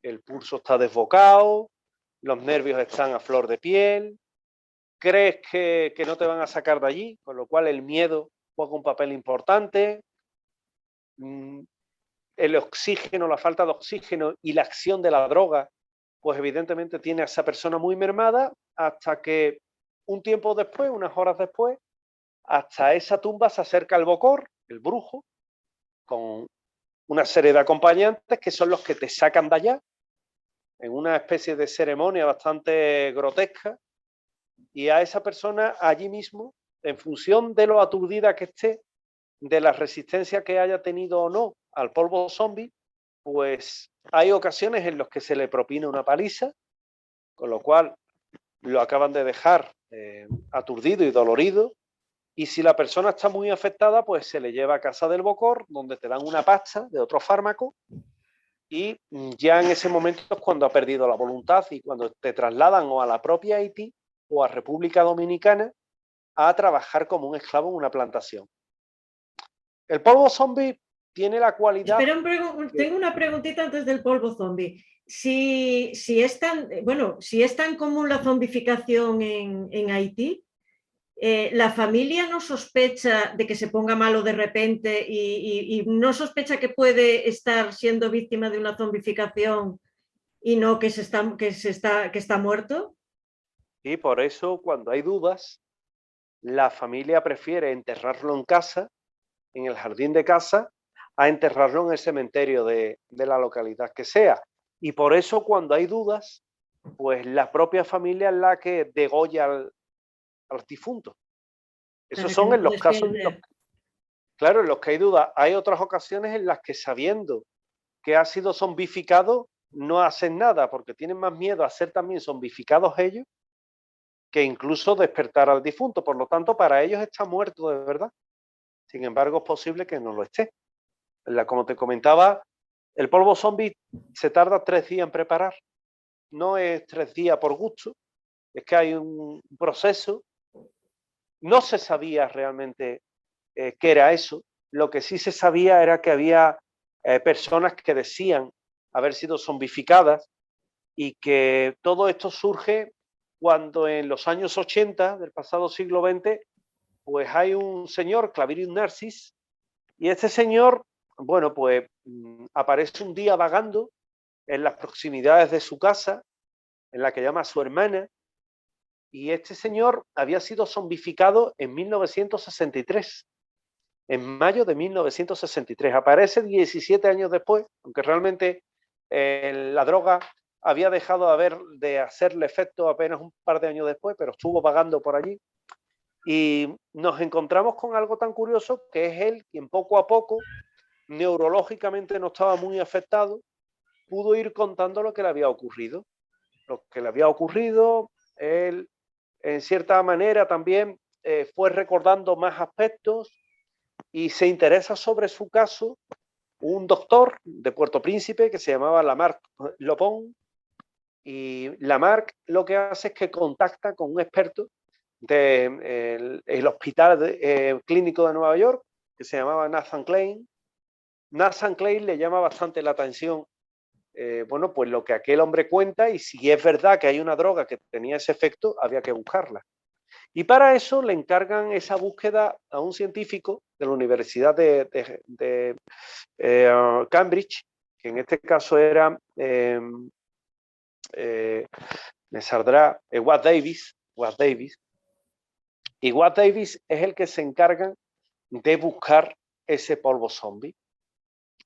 el pulso está desbocado, los nervios están a flor de piel, crees que no te van a sacar de allí, con lo cual el miedo juega un papel importante, el oxígeno, la falta de oxígeno y la acción de la droga, pues evidentemente tiene a esa persona muy mermada hasta que un tiempo después, unas horas después, hasta esa tumba se acerca el bocor, el brujo, con una serie de acompañantes que son los que te sacan de allá, en una especie de ceremonia bastante grotesca, y a esa persona allí mismo, en función de lo aturdida que esté, de la resistencia que haya tenido o no al polvo zombie, pues hay ocasiones en las que se le propina una paliza, con lo cual lo acaban de dejar aturdido y dolorido, y si la persona está muy afectada, pues se le lleva a casa del bocor, donde te dan una pasta de otro fármaco, y ya en ese momento es cuando ha perdido la voluntad y cuando te trasladan o a la propia Haití o a República Dominicana a trabajar como un esclavo en una plantación. El polvo zombie tiene la cualidad... Espera, tengo una preguntita antes del polvo zombie. Si es tan común la zombificación en Haití, la familia no sospecha de que se ponga malo de repente y no sospecha que puede estar siendo víctima de una zombificación y no que está muerto. Y por eso, cuando hay dudas, la familia prefiere enterrarlo en casa, en el jardín de casa, a enterrarlo en el cementerio de la localidad que sea. Y por eso, cuando hay dudas, pues la propia familia es la que degolla al difunto. Esos son en los casos en los, claro, en los que hay duda. Hay otras ocasiones en las que, sabiendo que ha sido zombificado, no hacen nada porque tienen más miedo a ser también zombificados ellos que incluso despertar al difunto. Por lo tanto, para ellos está muerto de verdad. Sin embargo, es posible que no lo esté. Como te comentaba, el polvo zombie se tarda 3 días en preparar. No es 3 días por gusto, es que hay un proceso. No se sabía realmente qué era eso. Lo que sí se sabía era que había personas que decían haber sido zombificadas y que todo esto surge cuando en los años 80 del pasado siglo XX, pues hay un señor, Clavirius Narcis, y este señor, bueno, pues aparece un día vagando en las proximidades de su casa, en la que llama a su hermana, y este señor había sido zombificado en 1963, en mayo de 1963. Aparece 17 años después, aunque realmente la droga había dejado de hacerle efecto apenas un par de años después, pero estuvo vagando por allí. Y nos encontramos con algo tan curioso, que es él quien poco a poco, neurológicamente no estaba muy afectado, pudo ir contando lo que le había ocurrido. Lo que le había ocurrido, él en cierta manera también fue recordando más aspectos y se interesa sobre su caso un doctor de Puerto Príncipe que se llamaba Lamarck Lopon, y Lamarck lo que hace es que contacta con un experto del hospital clínico de Nueva York que se llamaba Nathan Klein. Nathan Klein le llama bastante la atención bueno, pues lo que aquel hombre cuenta, y si es verdad que hay una droga que tenía ese efecto, había que buscarla. Y para eso le encargan esa búsqueda a un científico de la Universidad de Cambridge, que en este caso era, me saldrá, Watt Davis. Y Watt Davis es el que se encarga de buscar ese polvo zombie.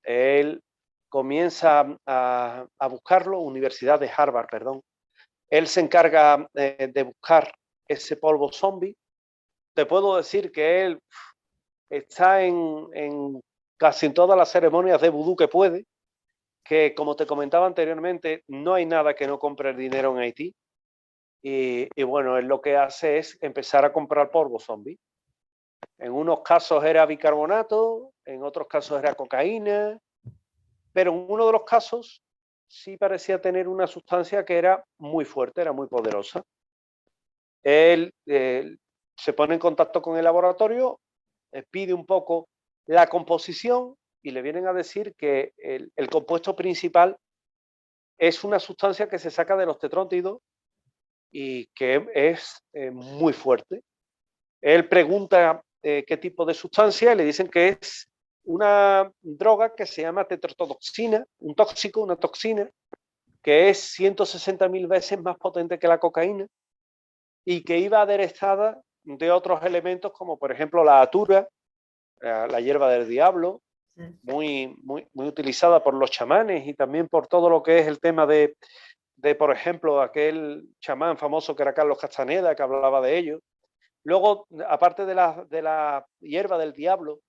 Él comienza a buscarlo, Universidad de Harvard, perdón. Él se encarga de buscar ese polvo zombie. Te puedo decir que él está en casi todas las ceremonias de vudú que puede, que como te comentaba anteriormente, no hay nada que no compre el dinero en Haití. Y bueno, él lo que hace es empezar a comprar polvo zombie. En unos casos era bicarbonato, en otros casos era cocaína, pero en uno de los casos sí parecía tener una sustancia que era muy fuerte, era muy poderosa. Él se pone en contacto con el laboratorio, pide un poco la composición y le vienen a decir que el compuesto principal es una sustancia que se saca de los tetróntidos y que es muy fuerte. Él pregunta qué tipo de sustancia y le dicen que es una droga que se llama tetrodotoxina, un tóxico, una toxina, que es 160.000 veces más potente que la cocaína y que iba aderezada de otros elementos como por ejemplo la atura, la hierba del diablo, muy utilizada por los chamanes y también por todo lo que es el tema de por ejemplo, aquel chamán famoso que era Carlos Castaneda, que hablaba de ello. Luego, aparte de la hierba del diablo,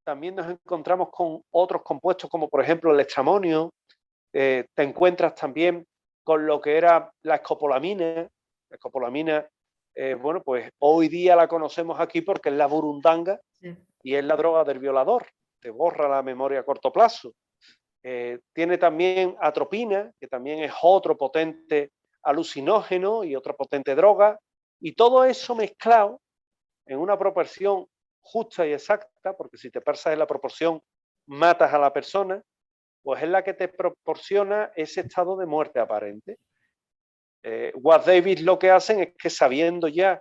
también nos encontramos con otros compuestos como por ejemplo el estramonio. Te encuentras también con lo que era la escopolamina. La escopolamina, bueno, pues hoy día la conocemos aquí porque es la burundanga, sí, y es la droga del violador. Te borra la memoria a corto plazo. Tiene también atropina, que también es otro potente alucinógeno y otra potente droga. Y todo eso mezclado en una proporción justa y exacta, porque si te pasas en la proporción matas a la persona, pues es la que te proporciona ese estado de muerte aparente. Watt Davis lo que hacen es que sabiendo ya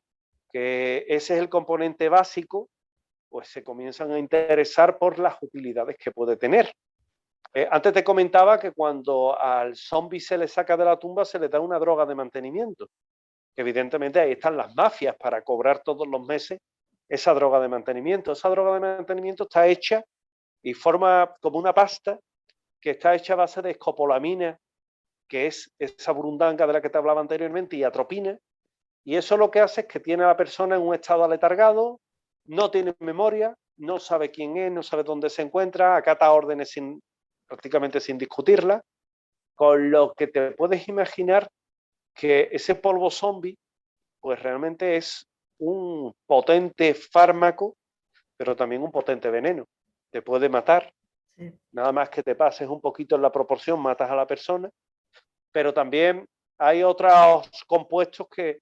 que ese es el componente básico, pues se comienzan a interesar por las utilidades que puede tener. Antes te comentaba que cuando al zombie se le saca de la tumba se le da una droga de mantenimiento, que evidentemente ahí están las mafias para cobrar todos los meses esa droga de mantenimiento. Esa droga de mantenimiento está hecha y forma como una pasta que está hecha a base de escopolamina, que es esa burundanga de la que te hablaba anteriormente, y atropina, y eso lo que hace es que tiene a la persona en un estado aletargado, no tiene memoria, no sabe quién es, no sabe dónde se encuentra, acata órdenes prácticamente sin discutirlas, con lo que te puedes imaginar que ese polvo zombie pues realmente es un potente fármaco, pero también un potente veneno. Te puede matar, Sí. nada más que te pases un poquito en la proporción, matas a la persona, pero también hay otros compuestos que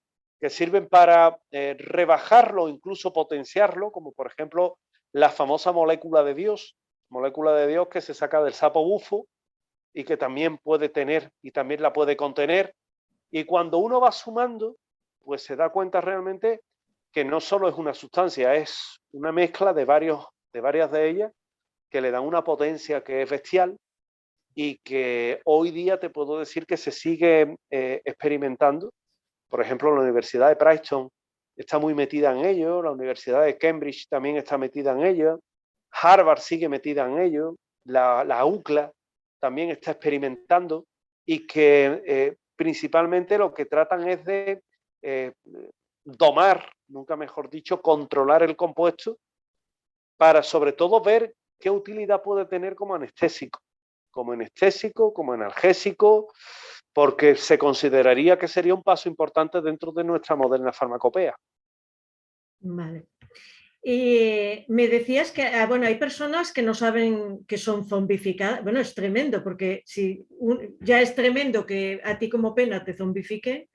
sirven para rebajarlo, incluso potenciarlo, como por ejemplo la famosa molécula de Dios que se saca del sapo bufo y que también puede tener y también la puede contener. Y cuando uno va sumando, pues se da cuenta realmente que no solo es una sustancia, es una mezcla de varias de ellas que le dan una potencia que es bestial y que hoy día te puedo decir que se sigue experimentando. Por ejemplo, la Universidad de Princeton está muy metida en ello, la Universidad de Cambridge también está metida en ello, Harvard sigue metida en ello, la UCLA también está experimentando y que principalmente lo que tratan es de domar, nunca mejor dicho, controlar el compuesto para sobre todo ver qué utilidad puede tener como anestésico, como analgésico, porque se consideraría que sería un paso importante dentro de nuestra moderna farmacopea. Vale. Y me decías que, bueno, hay personas que no saben que son zombificadas. Bueno, es tremendo, porque si ya es tremendo que a ti como pena te zombifique,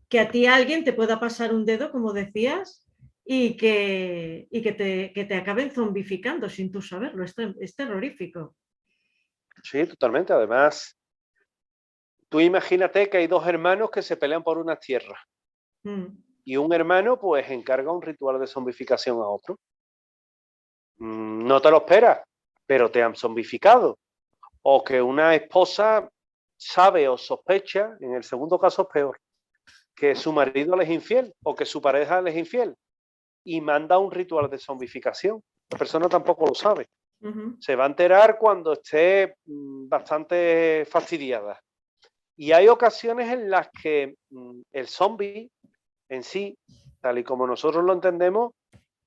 que a ti alguien te pueda pasar un dedo, como decías, y que te acaben zombificando sin tú saberlo. Es terrorífico. Sí, totalmente. Además, tú imagínate que hay dos hermanos que se pelean por unas tierras y un hermano pues encarga un ritual de zombificación a otro. No te lo esperas, pero te han zombificado. O que una esposa sabe o sospecha, en el segundo caso es peor, que su marido le es infiel o que su pareja le es infiel y manda un ritual de zombificación. La persona tampoco lo sabe. Se va a enterar cuando esté bastante fastidiada. Y hay ocasiones en las que el zombie en sí, tal y como nosotros lo entendemos,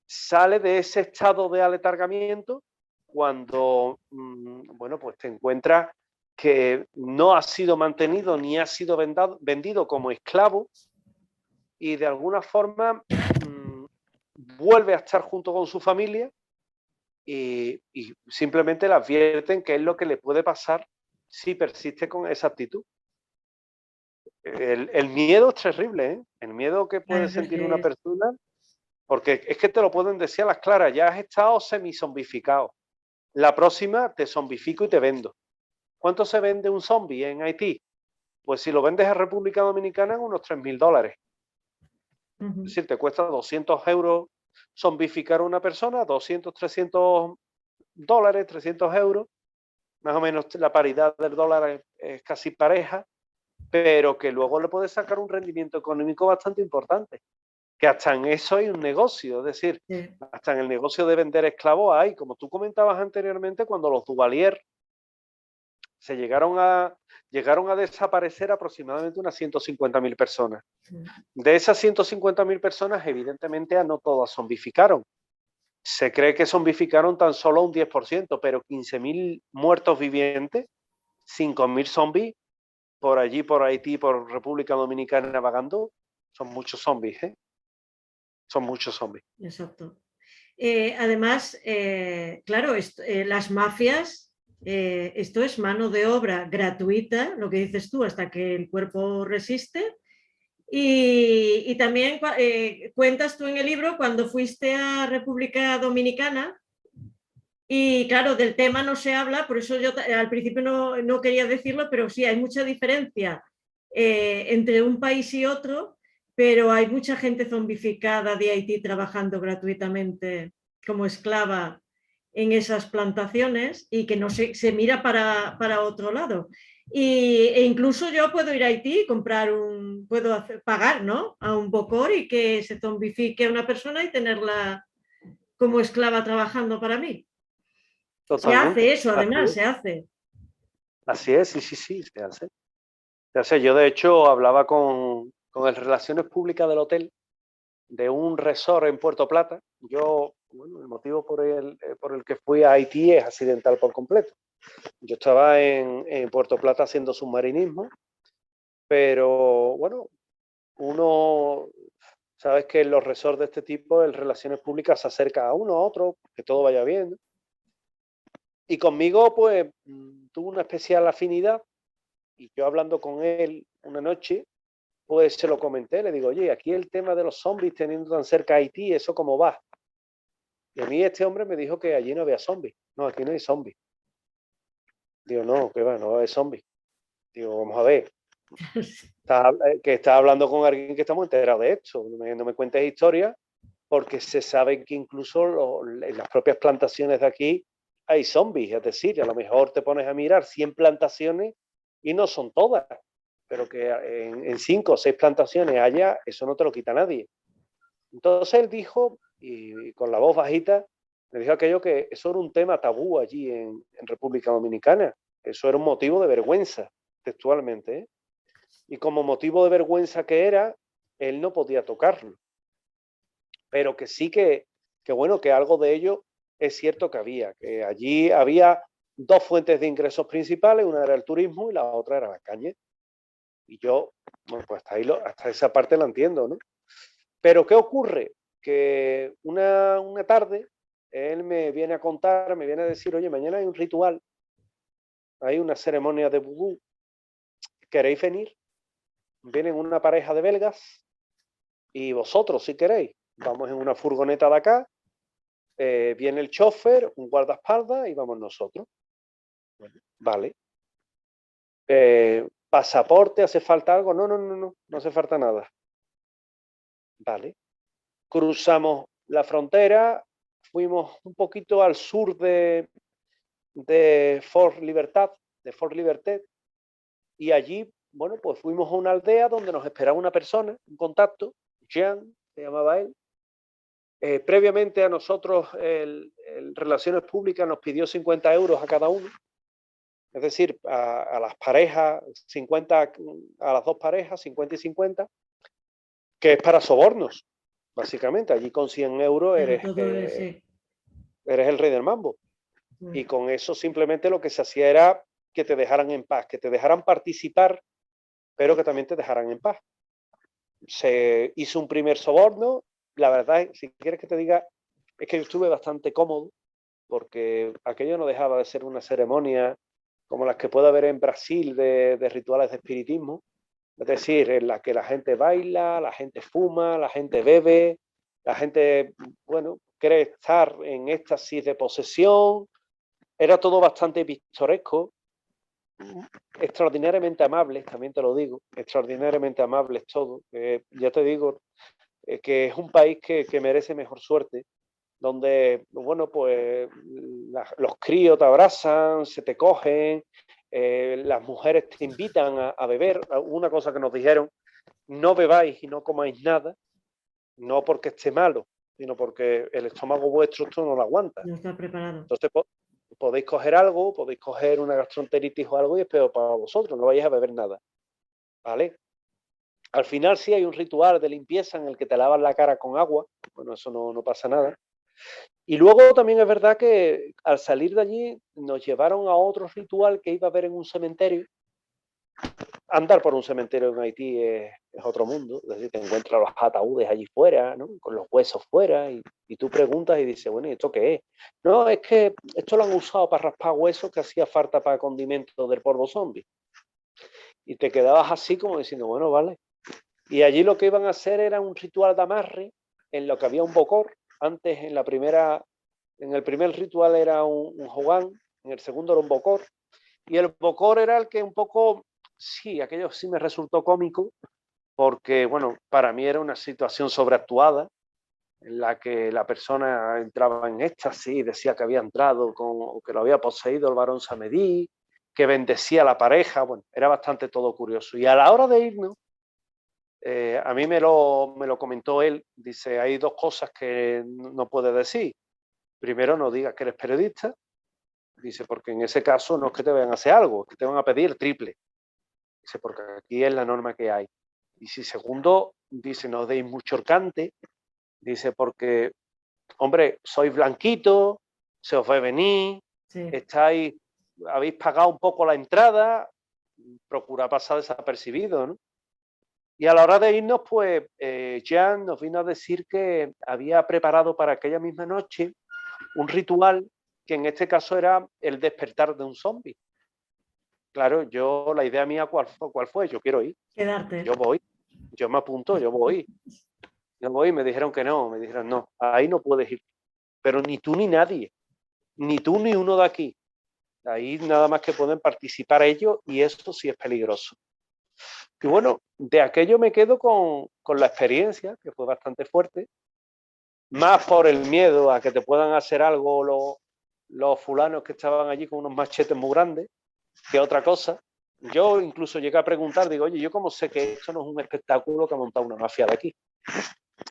sale de ese estado de aletargamiento cuando, bueno, pues te encuentras que no ha sido mantenido ni ha sido vendido como esclavo y de alguna forma vuelve a estar junto con su familia y simplemente le advierten qué es lo que le puede pasar si persiste con esa actitud. El miedo es terrible, ¿eh? El miedo que puede sentir una persona, porque es que te lo pueden decir a las claras, ya has estado semi-zombificado. La próxima te zombifico y te vendo. ¿Cuánto se vende un zombie en Haití? Pues si lo vendes a República Dominicana en unos $3.000. Es decir, te cuesta 200 euros zombificar a una persona, 200, $300, 300 euros. Más o menos la paridad del dólar es casi pareja, pero que luego le puedes sacar un rendimiento económico bastante importante. Que hasta en eso hay un negocio, es decir, hasta en el negocio de vender esclavos hay, como tú comentabas anteriormente, cuando los Duvalier se llegaron a desaparecer aproximadamente unas 150.000 personas. De esas 150.000 personas, evidentemente, a no todas zombificaron. Se cree que zombificaron tan solo un 10%, pero 15.000 muertos vivientes, 5.000 zombies, por allí, por Haití, por República Dominicana vagando, son muchos zombies, ¿eh? Son muchos zombies. Exacto. Además, claro, las mafias, esto es mano de obra gratuita, lo que dices tú, hasta que el cuerpo resiste. Y también cuentas tú en el libro cuando fuiste a República Dominicana y claro, del tema no se habla, por eso yo al principio no quería decirlo, pero sí, hay mucha diferencia entre un país y otro, pero hay mucha gente zombificada de Haití trabajando gratuitamente como esclava en esas plantaciones y que no se mira para otro lado. E incluso yo puedo ir a Haití y puedo pagar, ¿no?, a un bocor y que se zombifique a una persona y tenerla como esclava trabajando para mí. Totalmente. Se hace eso, además, se hace. Así es, sí, se hace. Se hace. Yo, de hecho, hablaba con el Relaciones Públicas del hotel de un resort en Puerto Plata. Yo, bueno, el motivo por el que fui a Haití es accidental por completo. Yo estaba en Puerto Plata haciendo submarinismo, pero bueno, uno, sabes que en los resorts de este tipo, en relaciones públicas, se acerca a uno a otro, que todo vaya bien, ¿no? Y conmigo, pues, tuvo una especial afinidad, y yo hablando con él una noche, pues se lo comenté, le digo, oye, aquí el tema de los zombies teniendo tan cerca a Haití, ¿eso cómo va? Y a mí este hombre me dijo que allí no había zombies. No, aquí no hay zombies. Digo, no, que va, no va a haber zombies. Digo, vamos a ver, que estás hablando con alguien que estamos enterados de esto. No me cuentes historias, porque se sabe que incluso en las propias plantaciones de aquí hay zombies. Es decir, a lo mejor te pones a mirar 100 plantaciones y no son todas, pero que en 5 o 6 plantaciones haya, eso no te lo quita nadie. Entonces él dijo, y con la voz bajita, me dijo aquello que eso era un tema tabú allí en República Dominicana. Eso era un motivo de vergüenza, textualmente, ¿eh? Y como motivo de vergüenza que era, él no podía tocarlo. Pero que sí que bueno, que algo de ello es cierto que había. Que allí había 2 fuentes de ingresos principales, una era el turismo y la otra era la caña. Y yo, bueno, pues hasta esa parte la entiendo, ¿no? Pero ¿qué ocurre? Que una tarde él me viene a contar, me viene a decir, oye, mañana hay un ritual, hay una ceremonia de vudú, ¿queréis venir? Vienen una pareja de belgas y vosotros, si queréis, vamos en una furgoneta de acá, viene el chofer, un guardaespaldas y vamos nosotros. Bueno, vale. ¿Pasaporte? ¿Hace falta algo? No hace falta nada. Vale. Cruzamos la frontera, fuimos un poquito al sur de Fort Liberté, y allí, bueno, pues fuimos a una aldea donde nos esperaba una persona, un contacto, Jean, se llamaba él. Previamente a nosotros, el Relaciones Públicas nos pidió 50 euros a cada uno, es decir, a las parejas, 50, a las 2 parejas, 50 y 50, que es para sobornos, básicamente. Allí con 100 euros eres el rey del mambo. Y con eso simplemente lo que se hacía era que te dejaran en paz, que te dejaran participar, pero que también te dejaran en paz. Se hizo un primer soborno. La verdad, si quieres que te diga, es que yo estuve bastante cómodo, porque aquello no dejaba de ser una ceremonia como las que puede haber en Brasil de rituales de espiritismo. Es decir, en la que la gente baila, la gente fuma, la gente bebe, la gente, bueno, cree estar en éxtasis de posesión. Era todo bastante pintoresco, extraordinariamente amables, también te lo digo, extraordinariamente amables todo. Ya te digo que es un país que merece mejor suerte, donde, bueno, pues los críos te abrazan, se te cogen, las mujeres te invitan a beber. Una cosa que nos dijeron, no bebáis y no comáis nada, no porque esté malo, sino porque el estómago vuestro esto no lo aguanta. No está preparado. Entonces, podéis coger algo, podéis coger una gastroenteritis o algo y es peor para vosotros, no vayáis a beber nada, ¿vale? Al final sí hay un ritual de limpieza en el que te lavas la cara con agua, bueno, eso no pasa nada. Y luego también es verdad que al salir de allí nos llevaron a otro ritual que iba a haber en un cementerio. Andar por un cementerio en Haití es otro mundo, es decir, te encuentras los ataúdes allí fuera, ¿no? Con los huesos fuera, y tú preguntas y dices, bueno, ¿y esto qué es? No, es que esto lo han usado para raspar huesos que hacía falta para condimentos del polvo zombie. Y te quedabas así como diciendo, bueno, vale. Y allí lo que iban a hacer era un ritual de amarre en lo que había un bocor. Antes, en el primer ritual era un jogán, en el segundo era un bocor. Y el bocor era el que un poco, sí, aquello sí me resultó cómico, porque, bueno, para mí era una situación sobreactuada, en la que la persona entraba en éxtasis, decía que había entrado, que lo había poseído el varón Samedí, que bendecía a la pareja. Bueno, era bastante todo curioso. Y a la hora de irnos, a mí me lo comentó él, dice, hay 2 cosas que no puedes decir. Primero, no digas que eres periodista, dice, porque en ese caso no es que te vayan a hacer algo, es que te van a pedir el triple. Dice, porque aquí es la norma que hay. Y si segundo, dice, no deis mucho cante, Dice, porque, hombre, sois blanquito, se os ve venir, Sí. habéis pagado un poco la entrada, procura pasar desapercibido, ¿no? Y a la hora de irnos, pues Jan nos vino a decir que había preparado para aquella misma noche un ritual que en este caso era el despertar de un zombie. Claro, la idea mía, ¿cuál fue? Yo quiero ir. Quedarte. Yo voy. Yo me apunto, yo voy. Yo voy, me dijeron que no, me dijeron no, ahí no puedes ir. Pero ni tú ni nadie, ni tú ni uno de aquí. Ahí nada más que pueden participar ellos y eso sí es peligroso. Y bueno, de aquello me quedo con la experiencia, que fue bastante fuerte, más por el miedo a que te puedan hacer algo los fulanos que estaban allí con unos machetes muy grandes, que otra cosa. Yo incluso llegué a preguntar, digo, oye, ¿yo cómo sé que esto no es un espectáculo que ha montado una mafia de aquí?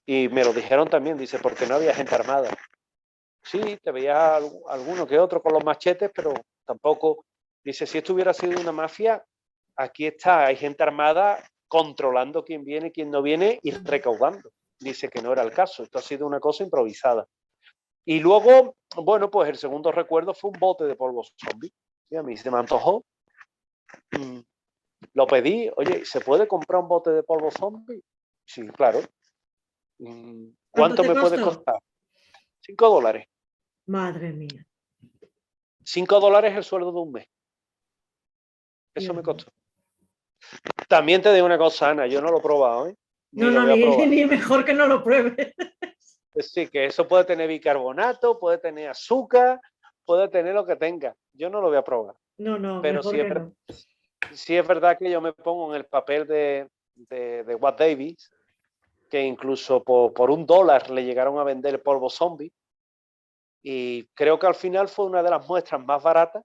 Y me lo dijeron también, dice, porque no había gente armada. Sí, te veía alguno que otro con los machetes, pero tampoco. Dice, si esto hubiera sido una mafia, aquí está, hay gente armada controlando quién viene, quién no viene y recaudando. Dice que no era el caso, esto ha sido una cosa improvisada. Y luego, bueno, pues el segundo recuerdo fue un bote de polvo zombie. Y a mí se me antojó. Lo pedí, oye, ¿se puede comprar un bote de polvo zombie? Sí, claro. ¿Cuánto me puede costar? $5. Madre mía. $5 el sueldo de un mes. Eso me costó. También te digo una cosa, Ana, yo no lo he probado, ¿eh? Ni mejor que no lo pruebes. Pues sí, que eso puede tener bicarbonato, puede tener azúcar, puede tener lo que tenga. Yo no lo voy a probar. No, pero sí es verdad que yo me pongo en el papel de Watt Davis, que incluso por $1 le llegaron a vender el polvo zombie. Y creo que al final fue una de las muestras más baratas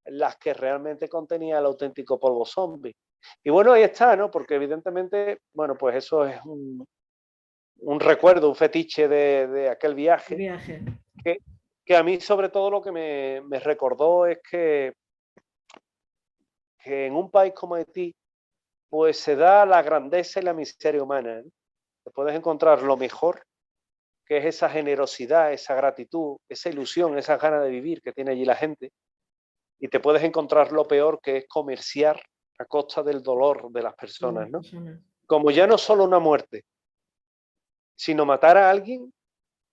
las que realmente contenía el auténtico polvo zombie. Y bueno, ahí está, ¿no? Porque evidentemente, bueno, pues eso es un recuerdo, un fetiche de aquel viaje. Que a mí sobre todo lo que me recordó es que en un país como Haití, pues se da la grandeza y la miseria humana, ¿eh? Te puedes encontrar lo mejor, que es esa generosidad, esa gratitud, esa ilusión, esas ganas de vivir que tiene allí la gente. Y te puedes encontrar lo peor, que es comerciar a costa del dolor de las personas, ¿no? Como ya no solo una muerte, sino matar a alguien,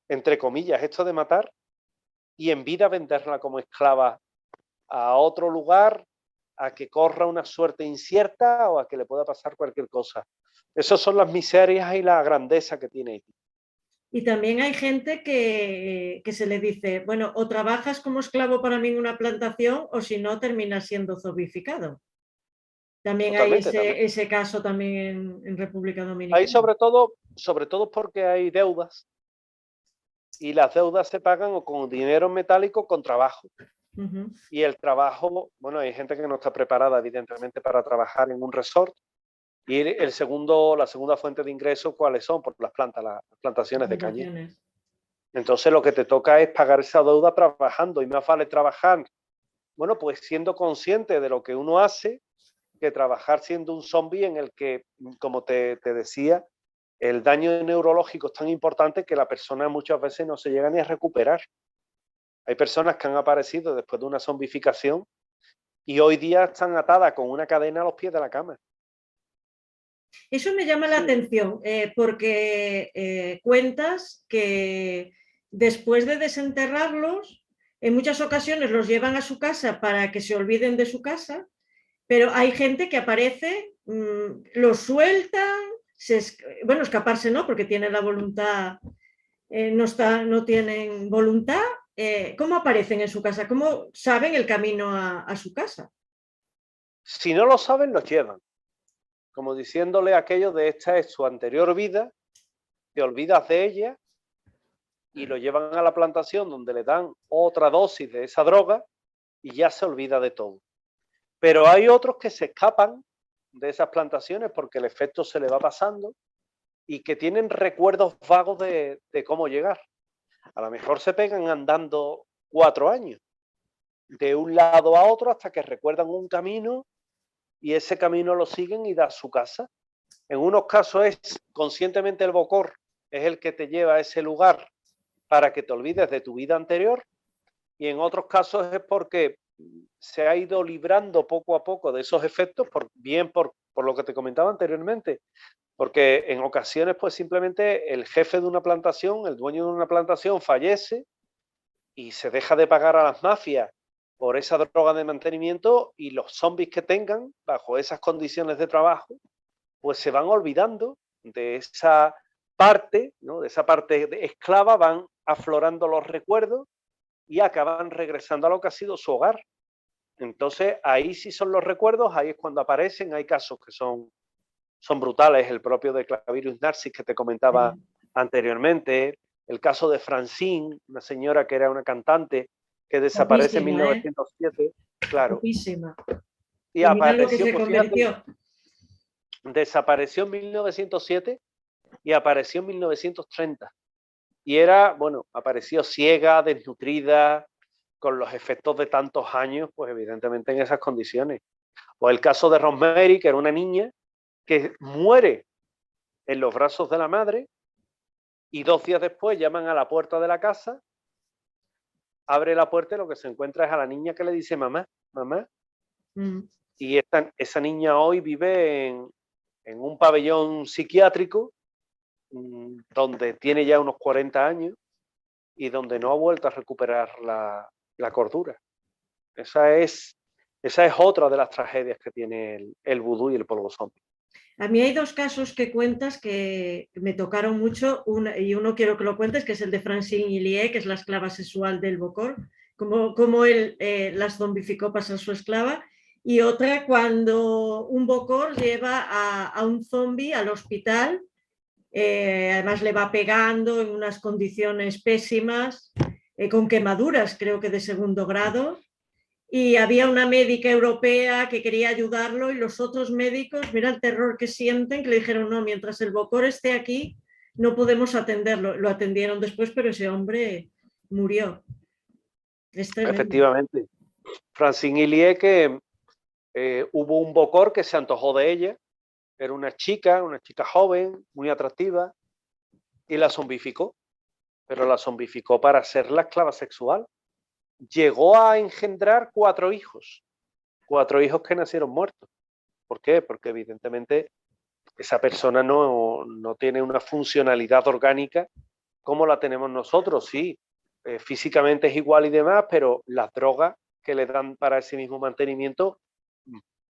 entre comillas, esto de matar, y en vida venderla como esclava a otro lugar, a que corra una suerte incierta o a que le pueda pasar cualquier cosa. Esas son las miserias y la grandeza que tiene Haití. Y también hay gente que se le dice, bueno, o trabajas como esclavo para mí en una plantación o si no terminas siendo zombificado. También Totalmente, hay ese caso también en República Dominicana. Hay sobre todo porque hay deudas y las deudas se pagan o con dinero metálico o con trabajo. Y el trabajo, bueno, hay gente que no está preparada evidentemente para trabajar en un resort. Y la segunda fuente de ingresos, ¿cuáles son? Por las plantaciones de caña. Entonces lo que te toca es pagar esa deuda trabajando y más vale trabajar, bueno, pues siendo consciente de lo que uno hace, que trabajar siendo un zombie en el que, como te decía, el daño neurológico es tan importante que la persona muchas veces no se llega ni a recuperar. Hay personas que han aparecido después de una zombificación y hoy día están atadas con una cadena a los pies de la cama. Eso me llama la atención, porque cuentas que después de desenterrarlos, en muchas ocasiones los llevan a su casa para que se olviden de su casa, pero hay gente que aparece, los sueltan, bueno, escaparse no, porque tienen la voluntad, no tienen voluntad. ¿Cómo aparecen en su casa? ¿Cómo saben el camino a su casa? Si no lo saben, los llevan. Como diciéndole aquello de esta es su anterior vida, te olvidas de ella y lo llevan a la plantación donde le dan otra dosis de esa droga y ya se olvida de todo. Pero hay otros que se escapan de esas plantaciones porque el efecto se le va pasando y que tienen recuerdos vagos de cómo llegar. A lo mejor se pegan andando 4 años, de un lado a otro hasta que recuerdan un camino y ese camino lo siguen y da a su casa. En unos casos es conscientemente el bocor es el que te lleva a ese lugar para que te olvides de tu vida anterior, y en otros casos es porque se ha ido librando poco a poco de esos efectos, por lo que te comentaba anteriormente, porque en ocasiones pues simplemente el jefe de una plantación, el dueño de una plantación fallece y se deja de pagar a las mafias por esa droga de mantenimiento, y los zombies que tengan bajo esas condiciones de trabajo pues se van olvidando de esa parte, ¿no? De esa parte esclava, van aflorando los recuerdos y acaban regresando a lo que ha sido su hogar. Entonces ahí sí son los recuerdos, ahí es cuando aparecen. Hay casos que son brutales, el propio de Clavirus Narcis que te comentaba anteriormente, el caso de Francine, una señora que era una cantante que desaparece en 1907, claro, guapísima. y apareció, pues fíjate, desapareció en 1907 y apareció en 1930. Y era, bueno, apareció ciega, desnutrida, con los efectos de tantos años, pues evidentemente en esas condiciones. O el caso de Rosemary, que era una niña que muere en los brazos de la madre, y 2 días después llaman a la puerta de la casa, abre la puerta y lo que se encuentra es a la niña que le dice mamá, mamá. Y esa niña hoy vive en un pabellón psiquiátrico donde tiene ya unos 40 años y donde no ha vuelto a recuperar la cordura. Esa es otra de las tragedias que tiene el vudú y el polvo zombie. A mí hay 2 casos que cuentas que me tocaron mucho, y uno quiero que lo cuentes, que es el de Francine Hillier, que es la esclava sexual del Bokor, como él las zombificó para ser su esclava, y otra cuando un Bokor lleva a un zombie al hospital, además le va pegando en unas condiciones pésimas, con quemaduras creo que de 2.º grado, y había una médica europea que quería ayudarlo, y los otros médicos, mira el terror que sienten, que le dijeron, no, mientras el Bokor esté aquí no podemos atenderlo. Lo atendieron después, pero ese hombre murió. Es tremendo. Efectivamente. Francine Hillier, que hubo un Bokor que se antojó de ella, era una chica joven, muy atractiva, y la zombificó, pero la zombificó para ser la esclava sexual. Llegó a engendrar 4 hijos que nacieron muertos. ¿Por qué? Porque evidentemente esa persona no tiene una funcionalidad orgánica como la tenemos nosotros. Sí, físicamente es igual y demás, pero las drogas que le dan para ese mismo mantenimiento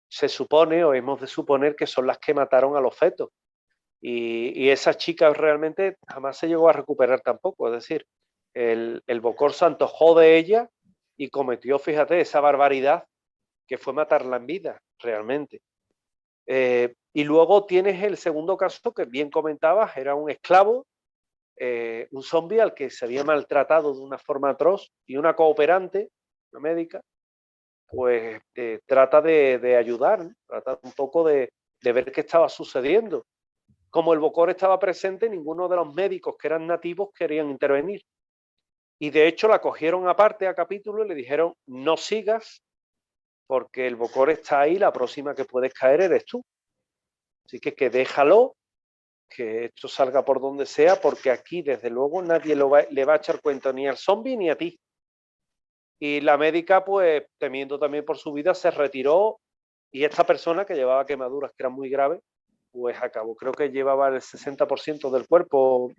se supone, o hemos de suponer, que son las que mataron a los fetos. Y esa chica realmente jamás se llegó a recuperar tampoco. Es decir, el Bokor se antojó de ella y cometió, fíjate, esa barbaridad que fue matarla en vida, realmente. Y luego tienes el segundo caso que bien comentabas, era un esclavo, un zombie al que se había maltratado de una forma atroz, y una cooperante, una médica, pues trata de ayudar, ¿no? Trata un poco de ver qué estaba sucediendo. Como el Bokor estaba presente, ninguno de los médicos que eran nativos querían intervenir. Y de hecho la cogieron aparte a capítulo y le dijeron, no sigas, porque el Bokor está ahí, la próxima que puedes caer eres tú. Así que déjalo, que esto salga por donde sea, porque aquí desde luego nadie le va a echar cuenta ni al zombie ni a ti. Y la médica, pues temiendo también por su vida, se retiró, y esta persona que llevaba quemaduras que eran muy graves, pues acabó, creo que llevaba el 60% del cuerpo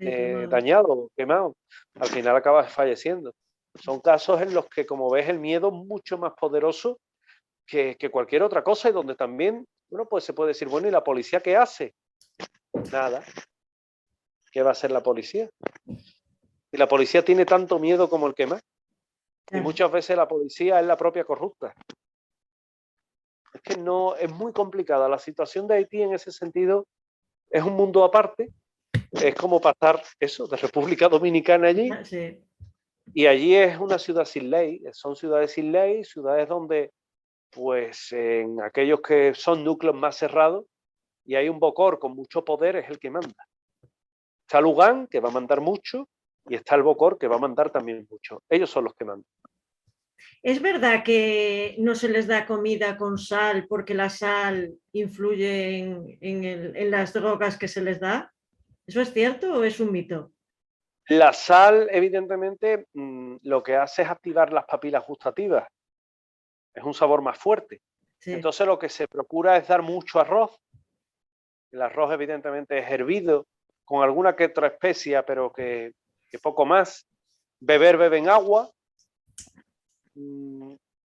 dañado, quemado. Al final acaba falleciendo. Son casos en los que, como ves, el miedo es mucho más poderoso que cualquier otra cosa, y donde también, bueno, pues se puede decir, bueno, ¿y la policía qué hace? Nada. ¿Qué va a hacer la policía? Y la policía tiene tanto miedo como el que más. Y muchas veces la policía es la propia corrupta. Es que no, es muy complicada. La situación de Haití en ese sentido es un mundo aparte. Es como pasar eso de República Dominicana allí. Sí. Y allí es una ciudad sin ley. Son ciudades sin ley, ciudades donde, pues, en aquellos que son núcleos más cerrados y hay un Bokor con mucho poder, es el que manda. Está Lugán, que va a mandar mucho, y está el Bokor, que va a mandar también mucho. Ellos son los que mandan. ¿Es verdad que no se les da comida con sal porque la sal influye en las drogas que se les da? ¿Eso es cierto o es un mito? La sal, evidentemente, lo que hace es activar las papilas gustativas. Es un sabor más fuerte. Sí. Entonces lo que se procura es dar mucho arroz. El arroz evidentemente es hervido con alguna que otra especia, pero que poco más. Beben agua.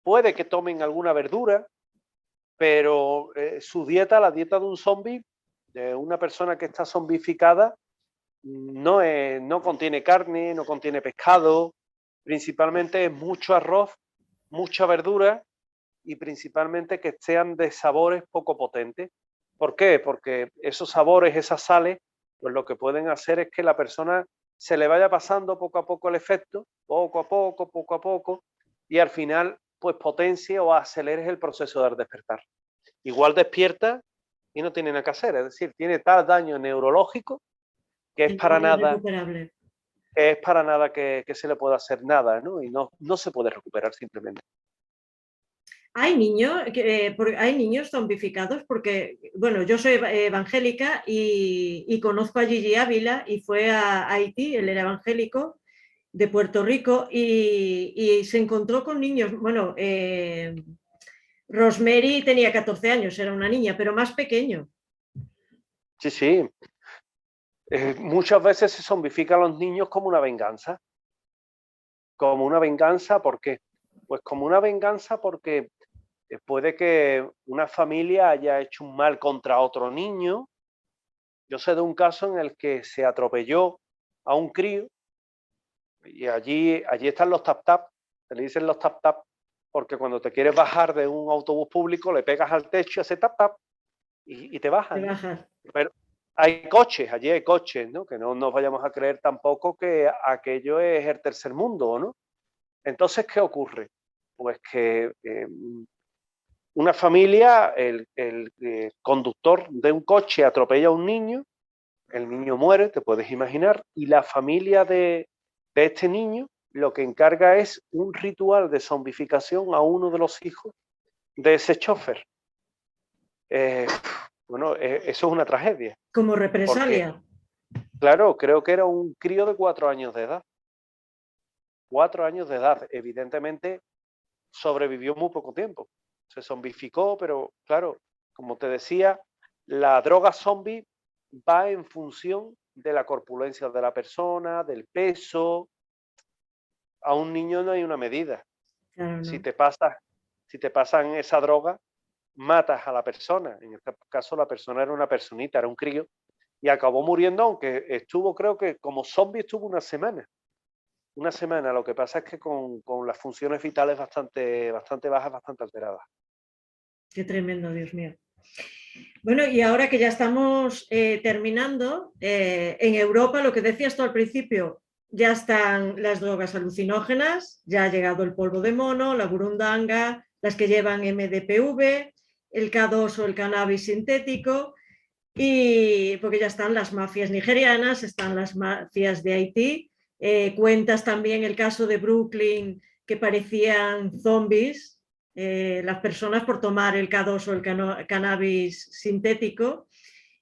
Puede que tomen alguna verdura, pero su dieta, la dieta de un zombie, de una persona que está zombificada, no contiene carne, no contiene pescado, principalmente es mucho arroz, mucha verdura y principalmente que sean de sabores poco potentes. ¿Por qué? Porque esos sabores, esas sales, pues lo que pueden hacer es que la persona se le vaya pasando poco a poco el efecto, poco a poco, y al final pues potencie o acelere el proceso del despertar. Igual despierta y no tiene nada que hacer, es decir, tiene tal daño neurológico que Que no es recuperable. que se le pueda hacer nada, ¿no? Y no se puede recuperar simplemente. Hay niños zombificados porque, bueno, yo soy evangélica y conozco a Gigi Ávila y fue a Haití, él era evangélico, de Puerto Rico, y se encontró con niños, bueno, Rosemary tenía 14 años, era una niña, pero más pequeño. Sí, sí. Muchas veces se zombifican a los niños como una venganza. Como una venganza, ¿por qué? Pues como una venganza porque puede que una familia haya hecho un mal contra otro niño. Yo sé de un caso en el que se atropelló a un crío y allí están los tap-tap, se le dicen los tap-tap, porque cuando te quieres bajar de un autobús público le pegas al techo, hace tap-tap y te De bajas, ¿no? bajar. Pero hay coches, allí hay coches, ¿no? Que no nos vayamos a creer tampoco que aquello es el tercer mundo, ¿no? Entonces, ¿qué ocurre? Pues que una familia, el conductor de un coche atropella a un niño, el niño muere, te puedes imaginar, y la familia de este niño lo que encarga es un ritual de zombificación a uno de los hijos de ese chofer. Eh, bueno, eso es una tragedia, Como porque, represalia. claro, creo que era un crío de 4 años de edad. 4 años de edad, evidentemente sobrevivió muy poco tiempo. Se zombificó, pero claro, como te decía, la droga zombie va en función de la corpulencia de la persona, del peso. A un niño no hay una medida. Claro, Si no. te pasas, si te pasan esa droga, matas a la persona. En este caso, la persona era una personita, era un crío, y acabó muriendo, aunque estuvo, creo que como zombie estuvo una semana. Una semana, lo que pasa es que con las funciones vitales bastante bajas, bastante alteradas. Qué tremendo, Dios mío. Bueno, y ahora que ya estamos terminando, en Europa, lo que decías tú al principio, ya están las drogas alucinógenas, ya ha llegado el polvo de mono, la burundanga, las que llevan MDPV, el K2 o el cannabis sintético, y porque ya están las mafias nigerianas, están las mafias de Haití, cuentas también el caso de Brooklyn, que parecían zombies, las personas por tomar el K2 o el cannabis sintético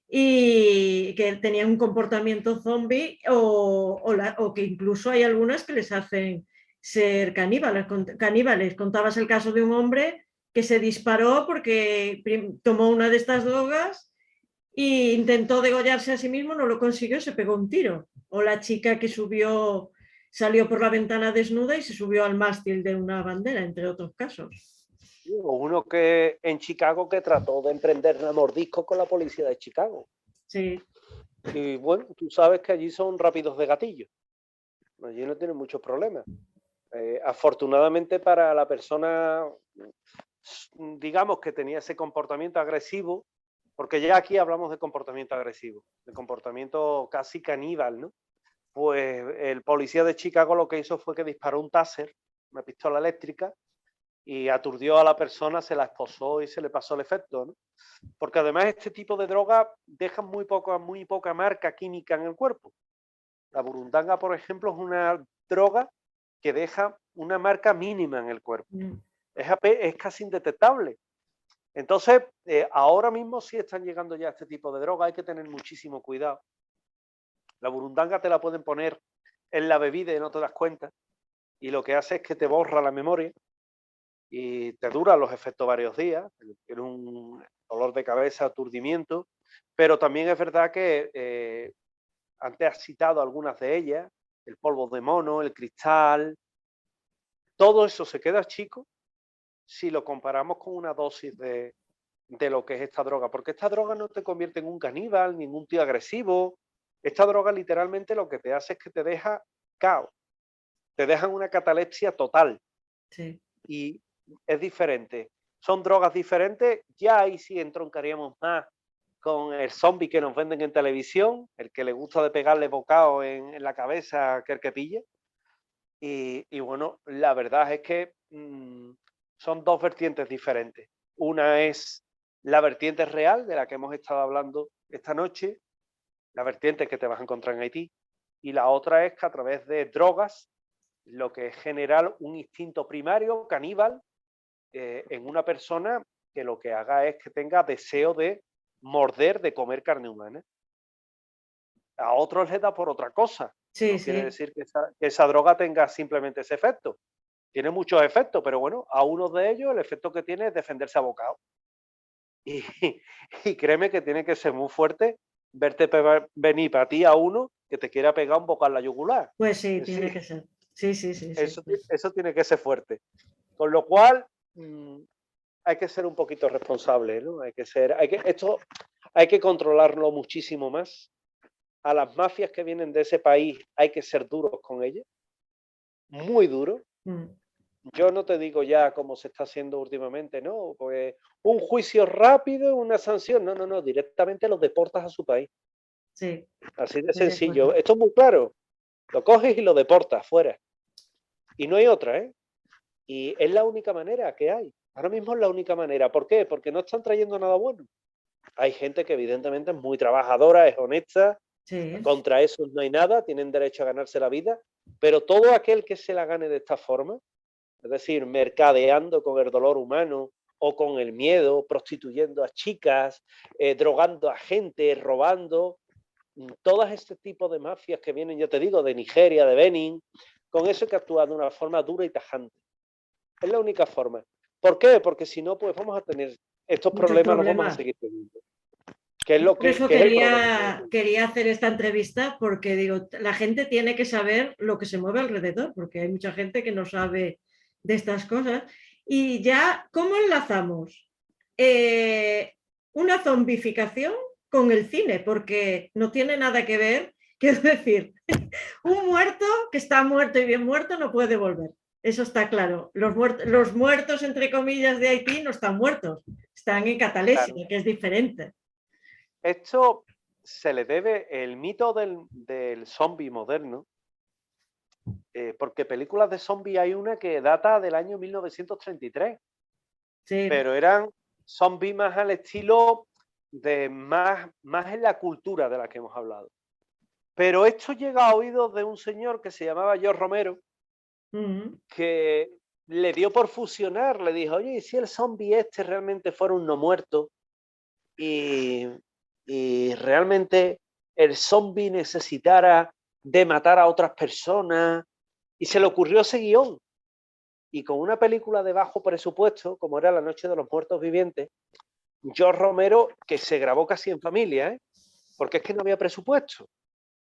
y que tenían un comportamiento zombie o que incluso hay algunas que les hacen ser caníbales. Contabas el caso de un hombre que se disparó porque tomó una de estas drogas e intentó degollarse a sí mismo, no lo consiguió, se pegó un tiro. O la chica que salió por la ventana desnuda y se subió al mástil de una bandera, entre otros casos. O uno que en Chicago que trató de emprender una mordisco con la policía de Chicago. Sí. Y bueno, tú sabes que allí son rápidos de gatillo. Allí no tienen muchos problemas. Afortunadamente para la persona, digamos, que tenía ese comportamiento agresivo, porque ya aquí hablamos de comportamiento agresivo, de comportamiento casi caníbal, ¿no? Pues el policía de Chicago lo que hizo fue que disparó un taser, una pistola eléctrica, y aturdió a la persona, se la esposó y se le pasó el efecto, ¿no? Porque además este tipo de drogas dejan muy poca marca química en el cuerpo. La burundanga, por ejemplo, es una droga que deja una marca mínima en el cuerpo. Es casi indetectable. Entonces, ahora mismo sí están llegando ya este tipo de drogas, hay que tener muchísimo cuidado. La burundanga te la pueden poner en la bebida y no te das cuenta. Y lo que hace es que te borra la memoria y te dura los efectos varios días. Tiene un dolor de cabeza, aturdimiento. Pero también es verdad que antes has citado algunas de ellas, el polvo de mono, el cristal, todo eso se queda chico si lo comparamos con una dosis de lo que es esta droga, porque esta droga no te convierte en un caníbal, ni en un tío agresivo. Esta droga literalmente lo que te hace es que te deja caos, te deja en una catalepsia total. Sí. Y es diferente. Son drogas diferentes, ya ahí sí entroncaríamos más con el zombie que nos venden en televisión, el que le gusta de pegarle bocado en la cabeza que el que pille. Y bueno, la verdad es que son dos vertientes diferentes. Una es la vertiente real de la que hemos estado hablando esta noche, la vertiente que te vas a encontrar en Haití, y la otra es que a través de drogas, lo que es generar un instinto primario, caníbal, en una persona que lo que haga es que tenga deseo de morder, de comer carne humana. A otros les da por otra cosa. Sí, No quiere sí. decir que esa droga tenga simplemente ese efecto. Tiene muchos efectos, pero bueno, a uno de ellos el efecto que tiene es defenderse a bocado. Y, y créeme que tiene que ser muy fuerte verte venir para ti a uno que te quiera pegar un bocado en la yugular. Pues sí, Sí, tiene que ser. Sí, sí, sí, sí. eso tiene que ser fuerte. Con lo cual, hay que ser un poquito responsable, ¿no? Esto hay que controlarlo muchísimo más. A las mafias que vienen de ese país hay que ser duros con ellas, muy duros. Yo no te digo ya como se está haciendo últimamente, ¿no? Pues un juicio rápido, una sanción. No, no, no, directamente los deportas a su país. Sí, Así de estoy de acuerdo. sencillo. Esto es muy claro. Lo coges y lo deportas fuera. Y no hay otra, ¿eh? Y es la única manera que hay. Ahora mismo es la única manera. ¿Por qué? Porque no están trayendo nada bueno. Hay gente que evidentemente es muy trabajadora, es honesta. Sí, Contra eso no hay nada, tienen derecho a ganarse la vida. Pero todo aquel que se la gane de esta forma, es decir, mercadeando con el dolor humano o con el miedo, prostituyendo a chicas, drogando a gente, robando, todas este tipo de mafias que vienen, yo te digo, de Nigeria, de Benin, con eso hay que actuar de una forma dura y tajante. Es la única forma. ¿Por qué? Porque si no, pues vamos a tener estos muchos problemas, los vamos a problemas. seguir teniendo. Que es lo Por eso que es el problema. quería hacer esta entrevista, porque digo, la gente tiene que saber lo que se mueve alrededor, porque hay mucha gente que no sabe de estas cosas. Y ya, ¿cómo enlazamos una zombificación con el cine? Porque no tiene nada que ver, quiero decir, un muerto que está muerto y bien muerto no puede volver. Eso está claro. Los muertos, entre comillas, de Haití no están muertos, están en catalepsia, Claro. que es diferente. Esto se le debe el mito del zombie moderno, porque películas de zombie hay una que data del año 1933, Sí. pero eran zombies más al estilo de más en la cultura de la que hemos hablado. Pero esto llega a oídos de un señor que se llamaba George Romero, que le dio por fusionar, le dijo, oye, ¿y si el zombie este realmente fuera un no muerto? Y realmente el zombie necesitara de matar a otras personas. Y se le ocurrió ese guión. Y con una película de bajo presupuesto, como era La Noche de los Muertos Vivientes, George Romero, que se grabó casi en familia, porque es que no había presupuesto.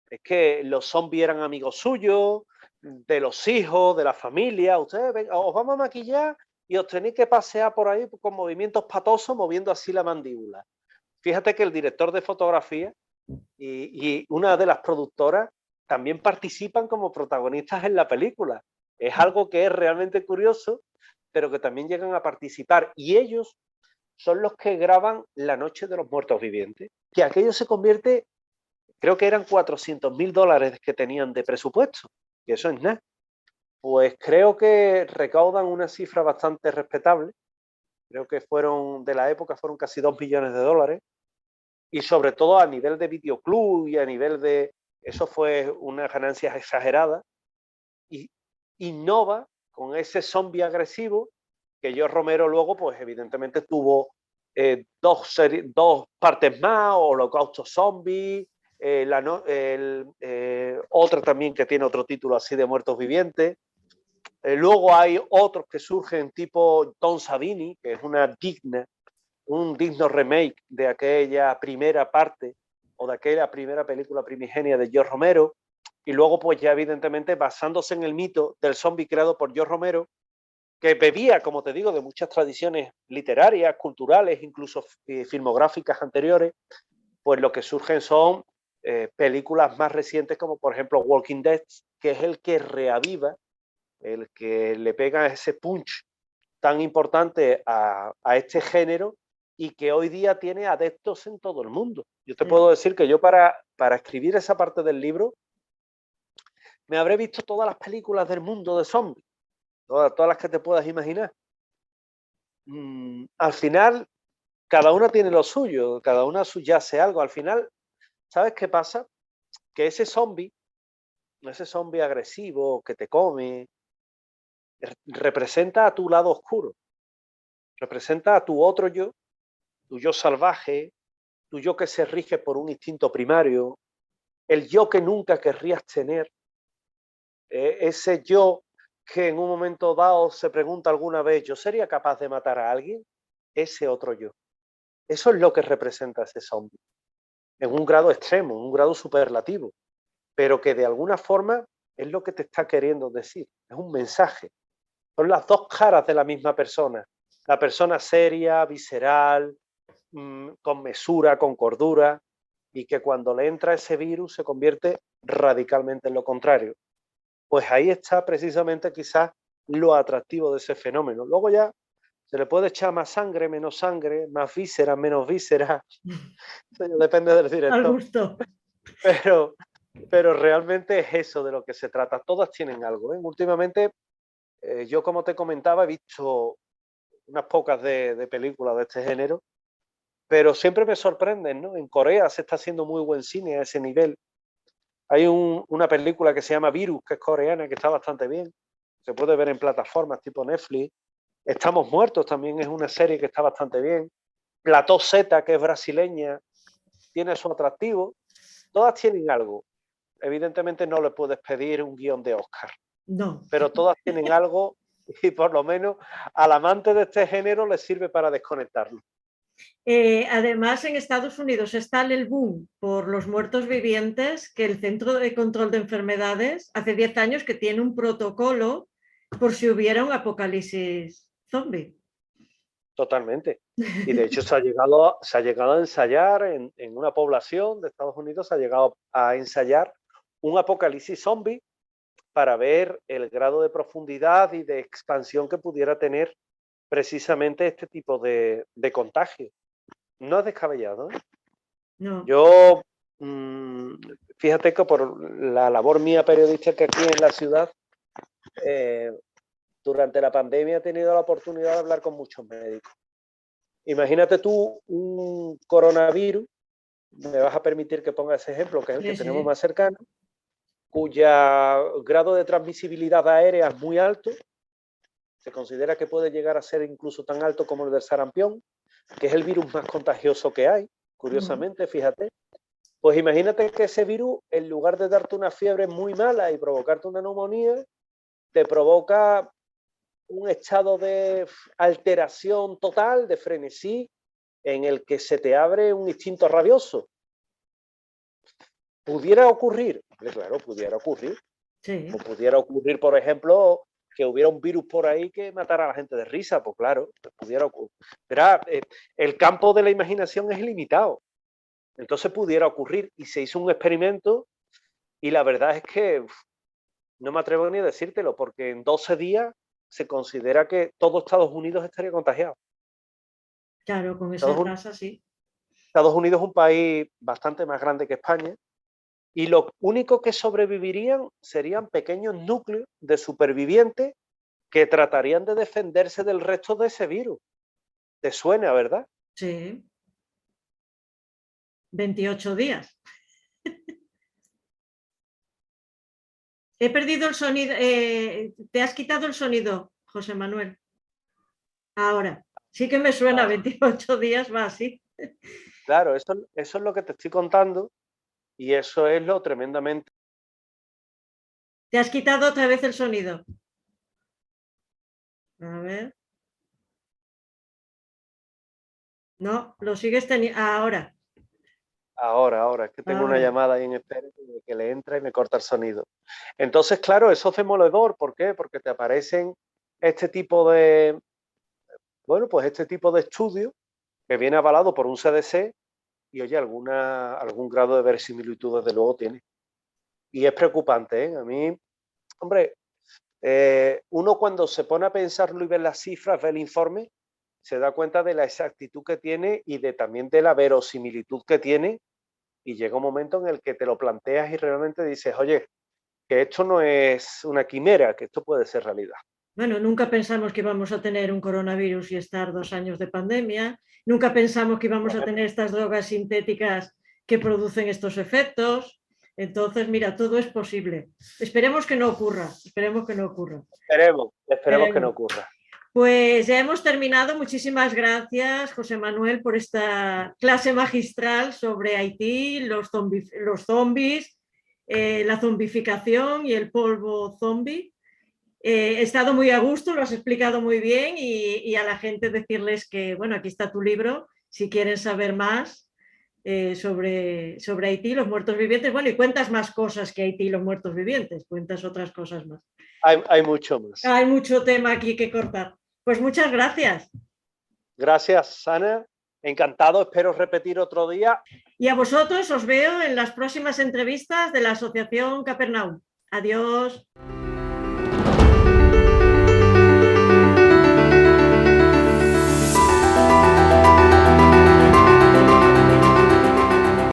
Es que los zombies eran amigos suyos, de los hijos, de la familia. Ustedes ven, os vamos a maquillar y os tenéis que pasear por ahí con movimientos patosos, moviendo así la mandíbula. Fíjate que el director de fotografía y una de las productoras también participan como protagonistas en la película. Es algo que es realmente curioso, pero que también llegan a participar. Y ellos son los que graban La Noche de los Muertos Vivientes, que aquello se convierte, creo que eran $400,000 que tenían de presupuesto, que eso es nada. Pues creo que recaudan una cifra bastante respetable. Creo que de la época fueron casi $2 millones. Y sobre todo a nivel de videoclub y a nivel de... Eso fue una ganancia exagerada. Y innova con ese zombie agresivo que George Romero luego, pues evidentemente tuvo dos partes más, Holocausto Zombie, Otra también que tiene otro título así de muertos vivientes. Luego hay otros que surgen tipo Tom Savini, que es un digno remake de aquella primera parte o de aquella primera película primigenia de George Romero. Y luego pues ya evidentemente basándose en el mito del zombie creado por George Romero, que bebía, como te digo, de muchas tradiciones literarias, culturales, incluso filmográficas anteriores, pues lo que surgen son películas más recientes como por ejemplo Walking Dead, que es el que reaviva, el que le pega ese punch tan importante a este género y que hoy día tiene adeptos en todo el mundo. Yo te puedo decir que yo para escribir esa parte del libro me habré visto todas las películas del mundo de zombies, todas las que te puedas imaginar. Al final, cada una tiene lo suyo, cada una subyace algo. Al final, ¿sabes qué pasa? Que ese zombie agresivo que te come, representa a tu lado oscuro, representa a tu otro yo, tu yo salvaje, tu yo que se rige por un instinto primario, el yo que nunca querrías tener, ese yo que en un momento dado se pregunta alguna vez, ¿yo sería capaz de matar a alguien? Ese otro yo. Eso es lo que representa ese zombie, en un grado extremo, en un grado superlativo, pero que de alguna forma es lo que te está queriendo decir, es un mensaje. Son las dos caras de la misma persona. La persona seria, visceral, con mesura, con cordura, y que cuando le entra ese virus se convierte radicalmente en lo contrario. Pues ahí está precisamente quizás lo atractivo de ese fenómeno. Luego ya se le puede echar más sangre, menos sangre, más vísceras, menos vísceras. Depende del Al director. gusto. Pero realmente es eso de lo que se trata. Todas tienen algo, ¿eh? Últimamente, yo como te comentaba, he visto unas pocas de películas de este género, pero siempre me sorprenden, ¿no? En Corea se está haciendo muy buen cine a ese nivel. Hay una película que se llama Virus, que es coreana, que está bastante bien. Se puede ver en plataformas tipo Netflix. Estamos Muertos también es una serie que está bastante bien. Plató Z, que es brasileña, tiene su atractivo. Todas tienen algo. Evidentemente no le puedes pedir un guión de Oscar. No. Pero todas tienen algo y por lo menos al amante de este género le sirve para desconectarlo. Además, en Estados Unidos está el boom por los muertos vivientes, que el Centro de Control de Enfermedades hace 10 años que tiene un protocolo por si hubiera un apocalipsis zombie. Totalmente. Y de hecho se ha llegado a ensayar en una población de Estados Unidos, se ha llegado a ensayar un apocalipsis zombie para ver el grado de profundidad y de expansión que pudiera tener precisamente este tipo de contagio. No es descabellado, ¿eh? No. Yo, fíjate que por la labor mía periodística aquí en la ciudad, durante la pandemia he tenido la oportunidad de hablar con muchos médicos. Imagínate tú un coronavirus, me vas a permitir que ponga ese ejemplo, que es el que tenemos más cercano, cuya grado de transmisibilidad aérea es muy alto, se considera que puede llegar a ser incluso tan alto como el del sarampión, que es el virus más contagioso que hay, curiosamente, fíjate. Pues imagínate que ese virus, en lugar de darte una fiebre muy mala y provocarte una neumonía, te provoca un estado de alteración total, de frenesí, en el que se te abre un instinto rabioso. ¿Pudiera ocurrir? Claro, pudiera ocurrir. Sí. O pudiera ocurrir, por ejemplo, que hubiera un virus por ahí que matara a la gente de risa, pues claro, pudiera ocurrir. Pero el campo de la imaginación es ilimitado. Entonces pudiera ocurrir y se hizo un experimento y la verdad es que no me atrevo ni a decírtelo porque en 12 días se considera que todo Estados Unidos estaría contagiado. Claro, con esa tasa sí. Estados Unidos es un país bastante más grande que España y lo único que sobrevivirían serían pequeños núcleos de supervivientes que tratarían de defenderse del resto de ese virus. ¿Te suena, verdad? Sí. 28 días. He perdido el sonido. ¿Te has quitado el sonido, José Manuel? Ahora. Sí que me suena, 28 días va así. Claro, eso es lo que te estoy contando Y eso es lo tremendamente... Te has quitado otra vez el sonido. A ver. No, lo sigues teniendo. Ahora. Ahora, es que tengo una llamada ahí en espera que le entra y me corta el sonido. Entonces, claro, eso es demoledor. ¿Por qué? Porque te aparecen este tipo de, bueno, pues este tipo de estudios que viene avalado por un CDC y, oye, algún grado de verisimilitud desde luego tiene. Y es preocupante, ¿eh? A mí, hombre, uno cuando se pone a pensarlo y ve las cifras, ve el informe, se da cuenta de la exactitud que tiene y también de la verosimilitud que tiene, y llega un momento en el que te lo planteas y realmente dices, oye, que esto no es una quimera, que esto puede ser realidad. Bueno, nunca pensamos que íbamos a tener un coronavirus y estar 2 años de pandemia. Nunca pensamos que íbamos a tener estas drogas sintéticas que producen estos efectos. Entonces, mira, todo es posible. Esperemos que no ocurra. Esperemos que no ocurra. Esperemos que no ocurra. Pues ya hemos terminado. Muchísimas gracias, José Manuel, por esta clase magistral sobre Haití, los zombies, la zombificación y el polvo zombie. He estado muy a gusto, lo has explicado muy bien y a la gente decirles que, bueno, aquí está tu libro, si quieren saber más sobre Haití, los muertos vivientes. Bueno, y cuentas más cosas que Haití y los muertos vivientes, cuentas otras cosas más. Hay mucho más. Hay mucho tema aquí que cortar. Pues muchas gracias. Gracias, Ana. Encantado, espero repetir otro día. Y a vosotros os veo en las próximas entrevistas de la Asociación Capernaum. Adiós.